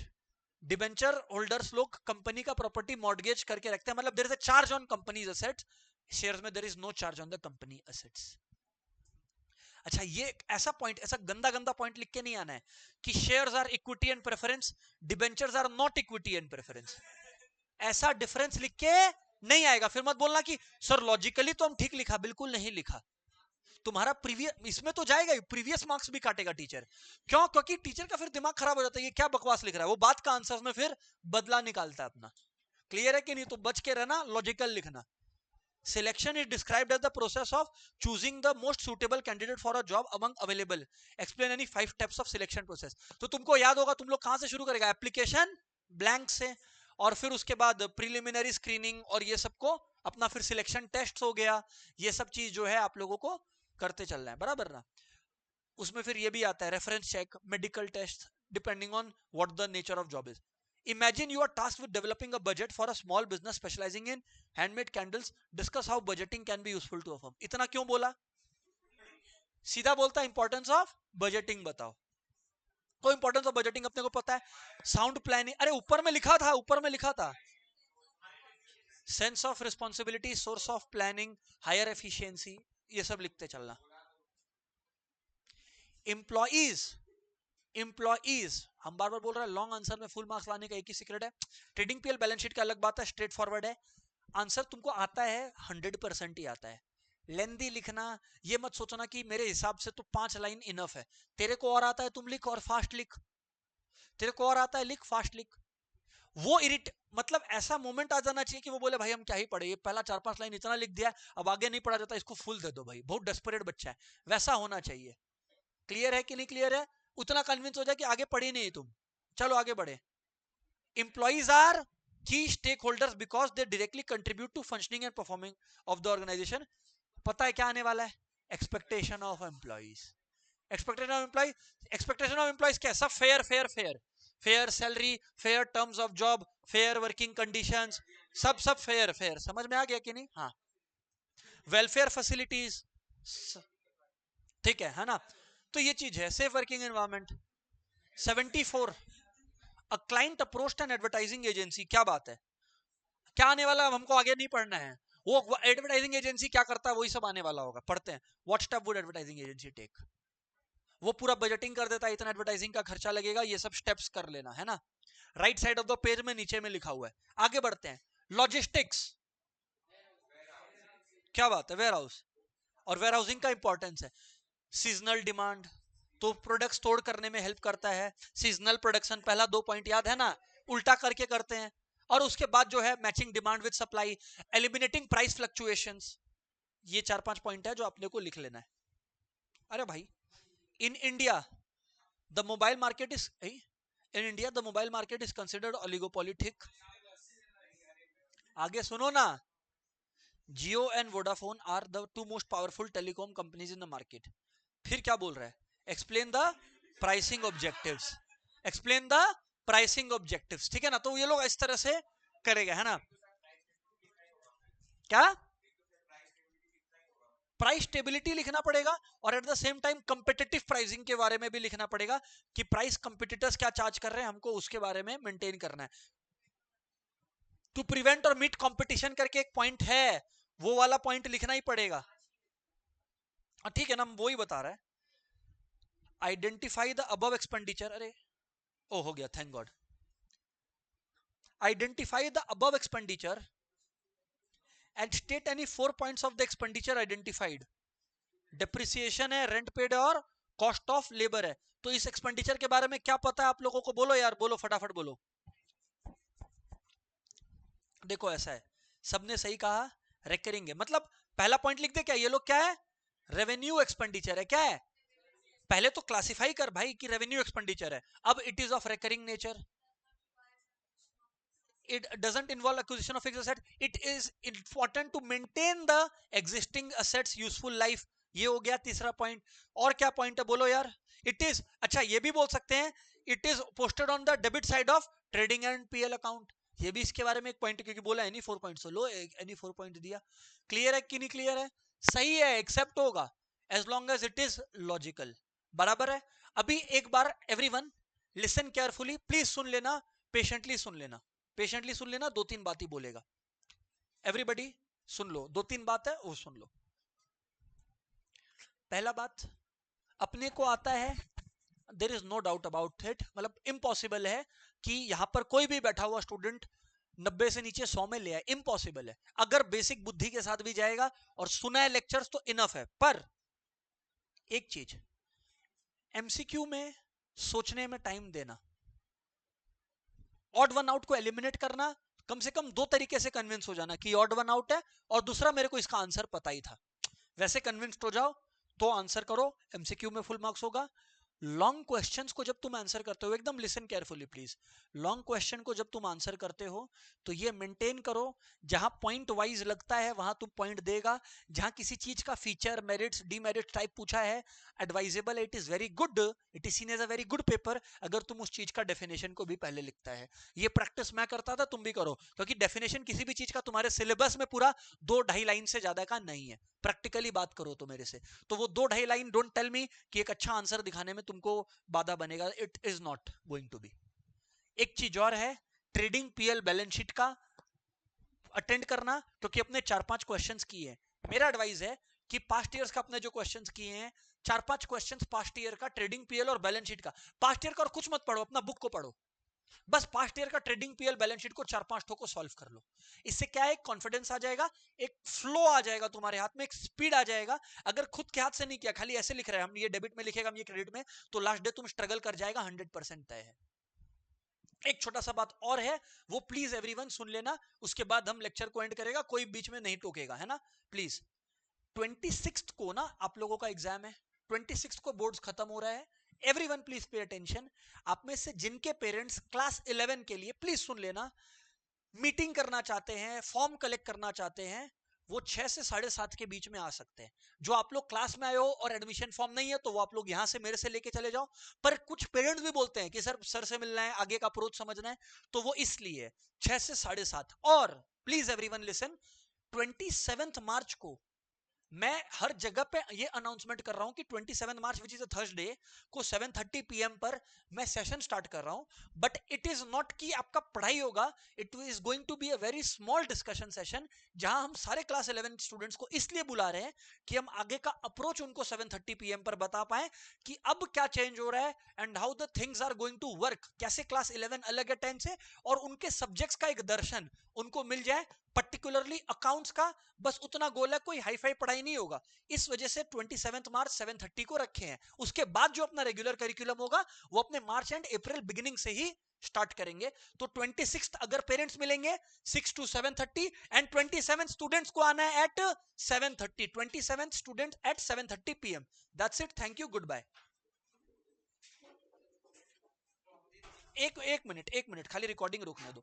debenture holders लोग कंपनी का प्रॉपर्टी मॉर्गेज करके रखते हैं, मतलब there is a charge on company's assets, shares में there is no charge on the company assets. अच्छा ये ऐसा पॉइंट, ऐसा गंदा गंदा पॉइंट लिख के नहीं आना है कि shares are equity and preference, debentures are not equity and preference, ऐसा डिफरेंस लिख के नहीं आएगा। फिर मत बोलना कि सर लॉजिकली तो हम ठीक लिखा, बिल्कुल नहीं लिखा। तुम्हारा प्रीवियस इसमें तो जाएगा ही, प्रीवियस मार्क्स भी काटेगा टीचर। क्यों? क्योंकि टीचर का फिर दिमाग खराब हो जाता है, ये क्या बकवास लिख रहा है, वो बात का आंसर में फिर बदला निकालता है अपना। क्लियर है कि नहीं? तो बच के रहना, लॉजिकल लिखना। Selection is described as the process of choosing the most suitable candidate for a job among available. Explain any 5 steps of selection process. तो तुमको याद होगा, तुम लोग कहां से शुरू करेगा? एप्लीकेशन ब्लैंक से, और फिर उसके बाद प्रीलिमिनरी स्क्रीनिंग, और ये सबको अपना फिर सिलेक्शन टेस्ट हो गया। ये सब चीज जो है आप लोगों को करते चलना है, बराबर ना? उसमें फिर ये भी आता है reference check, medical test, depending on what the nature of job is. Imagine you are tasked with developing a budget for a small business specializing in handmade candles. Discuss how budgeting can be useful to a firm. इतना क्यों बोला? सीधा बोलता importance of budgeting बताओ। तो importance of budgeting अपने को पता है। साउंड प्लानिंग, अरे ऊपर में लिखा था, ऊपर में लिखा था। Sense of responsibility, source of planning, higher efficiency, ये सब लिखते चलना। एम्प्लॉइज, एम्प्लॉइज हम बार बार बोल रहे हैं, लॉन्ग आंसर में फुल मार्क्स लाने का एक ही सीक्रेट है। ट्रेडिंग पीएल बैलेंस शीट का अलग बात है, स्ट्रेट फॉरवर्ड है, आंसर तुमको आता है 100% ही आता है। लेंदी लिखना, ये मत सोचना कि मेरे हिसाब से तो 5 लाइन इनफ है। तेरे को और आता है तुम लिख, और फास्ट लिख, तेरे को और आता है लिख, फास्ट लिख। वो इरिट, मतलब ऐसा मोमेंट आ जाना चाहिए कि वो बोले भाई हम क्या ही पढ़े, ये पहला 4-5 लाइन इतना लिख दिया, अब आगे नहीं पढ़ा जाता, इसको फुल दे दो भाई, बहुत डेस्परेट बच्चा है, वैसा होना चाहिए। क्लियर है कि नहीं क्लियर है? उतना कन्विंस हो जाए कि आगे पढ़ी नहीं तुम। चलो आगे बढ़े। Employees are key stakeholders because they directly contribute to functioning and performing of the organization. पता है क्या आने वाला है? Expectation of employees. Expectation of employees, expectation of employees क्या? सब fair fair fair, fair salary, fair terms of job, fair working conditions, सब fair fair। समझ में आ गया कि नहीं? हाँ। Welfare facilities, ठीक है ना? तो ये चीज है। Safe working environment। 74, a client approached N advertising agency, क्या बात है, क्या आने वाला है? हमको आगे नहीं पढ़ना है, वो एडवर्टाइजिंग एजेंसी क्या करता है वही सब आने वाला होगा, पढ़ते हैं। What step would advertising agency take? वो पूरा बजटिंग कर देता है, इतना एडवर्टाइजिंग का खर्चा लगेगा, ये सब स्टेप्स कर लेना है ना। Right side of the page में नीचे में लिखा हुआ है। आगे बढ़ते हैं। लॉजिस्टिक्स, क्या बात है, वेयर हाउस, और वेयर हाउसिंग का इंपॉर्टेंस है। सीजनल डिमांड, तो प्रोडक्ट्स स्टोर करने में हेल्प करता है। सीजनल प्रोडक्शन, पहला 2 पॉइंट याद है ना, उल्टा करके करते हैं। और उसके बाद जो है matching demand with supply, eliminating price fluctuations, ये 4-5 पॉइंट है जो अपने को लिख लेना है। अरे भाई in India the mobile market is in India the mobile market is considered oligopolistic. आगे सुनो ना. Jio and Vodafone are the two most powerful telecom companies in the market. फिर क्या बोल रहा है? Explain the pricing objectives. Explain the pricing objectives. ठीक है ना. तो ये लोग इस तरह से करेगा, है ना. क्या प्राइस स्टेबिलिटी लिखना पड़ेगा और at the same time competitive pricing के बारे में भी लिखना पड़ेगा कि प्राइस कंपिटिटर्स क्या चार्ज कर रहे हैं, हमको उसके बारे में मेंटेन करना है. टू प्रिवेंट और मीट कंपटीशन करके एक पॉइंट है, वो वाला पॉइंट लिखना ही पड़ेगा. ठीक है ना. वो ही बता रहा है. Identify the above expenditure. अरे ओ हो गया, thank God. Identify the above expenditure and state any 4 points of the expenditure identified. Depreciation है, रेंट पेड है और कॉस्ट ऑफ लेबर है. तो इस एक्सपेंडिचर के बारे में क्या पता है आप लोगों को? बोलो यार, बोलो फटाफट बोलो. देखो ऐसा है, सबने सही कहा, रेकरिंग है. मतलब पहला पॉइंट लिख दे क्या, ये लोग क्या है? रेवेन्यू एक्सपेंडिचर है. क्या है? पहले तो क्लासिफाई कर भाई कि रेवेन्यू एक्सपेंडिचर है. अब it is of recurring nature. It doesn't involve acquisition of fixed asset. It is important to maintain the existing assets useful life. ये हो गया तीसरा पॉइंट. और क्या पॉइंट है बोलो यार? इट इज, अच्छा ये भी बोल सकते हैं, it is posted on the debit side of trading and PL account. ये भी इसके बारे में एक पॉइंट, क्योंकि बोला एनी 4 पॉइंट, लो एनी 4 पॉइंट दिया. क्लियर है कि नहीं क्लियर है? सही है, एक्सेप्ट होगा as long as it is logical. बराबर है. अभी एक बार एवरीवन लिसन केयरफुली, प्लीज सुन लेना, पेशेंटली सुन लेना, पेशेंटली सुन लेना. 2-3 बात ही बोलेगा. एवरीबडी सुन लो, 2-3 बात है वो सुन लो. पहला बात, अपने को आता है, there is no doubt about it, मतलब इम्पॉसिबल है कि यहां पर कोई भी बैठा हुआ स्टूडेंट 90 से नीचे 100 में ले आए. इम्पॉसिबल है. अगर बेसिक बुद्धि के साथ भी जाएगा और सुना है लेक्चर्स तो इनफ है. पर एक चीज, एमसीक्यू में सोचने में टाइम देना, ऑड वन आउट को एलिमिनेट करना, कम से कम 2 तरीके से कन्विंस हो जाना कि ऑड वन आउट है और दूसरा मेरे को इसका आंसर पता ही था. वैसे कन्विंस्ड हो जाओ तो आंसर करो, एमसीक्यू में फुल मार्क्स होगा. लॉन्ग क्वेश्चंस को जब तुम आंसर करते हो, एकदम listen carefully please, long question को जब तुम आंसर करते हो तो ये मेंटेन करो, जहां पॉइंट वाइज लगता है वहां तुम पॉइंट देगा. जहां किसी चीज का फीचर, मेरिट्स, डीमेरिट्स टाइप पूछा है, advisable, it is very good, it is seen as a very good paper अगर तुम उस चीज का डेफिनेशन को भी पहले लिखता है. ये प्रैक्टिस मैं करता था, तुम भी करो, क्योंकि डेफिनेशन किसी भी चीज का तुम्हारे सिलेबस में पूरा 2-2.5 लाइन से ज्यादा का नहीं है. प्रैक्टिकली बात करो तो मेरे से, तो वो 2-2.5 लाइन, डोंट टेल मी कि एक अच्छा आंसर दिखाने में तुमको बाधा बनेगा. It is not going to be. एक चीज और है, ट्रेडिंग पीएल बैलेंस शीट का अटेंड करना, क्योंकि अपने 4-5 क्वेश्चंस किए हैं. मेरा एडवाइस है कि पास्ट ईयर्स का अपने जो क्वेश्चंस किए हैं, 4-5 क्वेश्चंस पास्ट ईयर का ट्रेडिंग पीएल और बैलेंस शीट का. पास्ट ईयर का और कुछ मत पढ़ो, अपना बुक को पढ़ो, बस पास्ट ईयर का ट्रेडिंग पीएल बैलेंस शीट को 4-5 ठो को सॉल्व कर लो. इससे क्या है, कॉन्फिडेंस आ जाएगा, एक फ्लो आ जाएगा तुम्हारे हाथ में, एक स्पीड आ जाएगा. अगर खुद के हाथ से नहीं किया, खाली ऐसे लिख रहे हैं, हम ये डेबिट में लिखेगा, हम ये क्रेडिट में, तो लास्ट डे तुम स्ट्रगल कर जाएगा, 100% तय है. एक छोटा सा बात और है, वो प्लीज एवरीवन सुन लेना, उसके बाद हम लेक्चर को एंड करेगा, कोई बीच में नहीं टोकेगा, है ना प्लीज. 26 को ना आप लोगों का एग्जाम है, 26 को बोर्ड्स खत्म हो रहा है. Everyone please pay attention. आप में से जिनके पेरेंट्स क्लास 11 के लिए, प्लीज सुन लेना, मीटिंग करना चाहते हैं, फॉर्म कलेक्ट करना चाहते हैं, वो 6 से 7:30 के बीच में आ सकते हैं. जो आप लोग क्लास में आए हो और एडमिशन फॉर्म नहीं है तो वो आप लोग यहां से मेरे से लेके चले जाओ. पर कुछ पेरेंट्स भी बोलते हैं कि सर से मिलना है, आगे का अप्रोच समझना है, तो वो इसलिए 6 से 7:30. और प्लीज एवरीवन लिसन, 27 मार्च को मैं हर जगह पे ये अनाउंसमेंट कर रहा हूं कि 27 मार्च विच इज अ थर्सडे को 7:30 PM पर मैं सेशन स्टार्ट कर रहा हूं. बट इट इज नॉट कि आपका पढ़ाई होगा, it is going to be a very small discussion session, जहां हम सारे क्लास 11 स्टूडेंट्स को इसलिए बुला रहे हैं कि हम आगे का अप्रोच उनको 7:30 PM पर बता पाए कि अब क्या चेंज हो रहा है and how the things are going to work, कैसे क्लास 11 अलग है 10 से, और उनके सब्जेक्ट्स का एक दर्शन उनको मिल जाए, पर्टिकुलरली अकाउंट्स का. बस उतना गोल है, कोई हाई फाई पढ़ाई नहीं होगा. इस वजह से 27 मार्च 7:30 को रखे हैं. उसके बाद जो अपना रेगुलर करिकुलम होगा वो अपने मार्च एंड अप्रैल बिगिनिंग से ही स्टार्ट करेंगे. तो 26 अगर पेरेंट्स मिलेंगे 6 to 7:30 एंड 27 स्टूडेंट्स को आना है at 7:30. 27 students at 7:30 PM. That's it. Thank you, good bye. एक मिनट खाली रिकॉर्डिंग रोकने दो।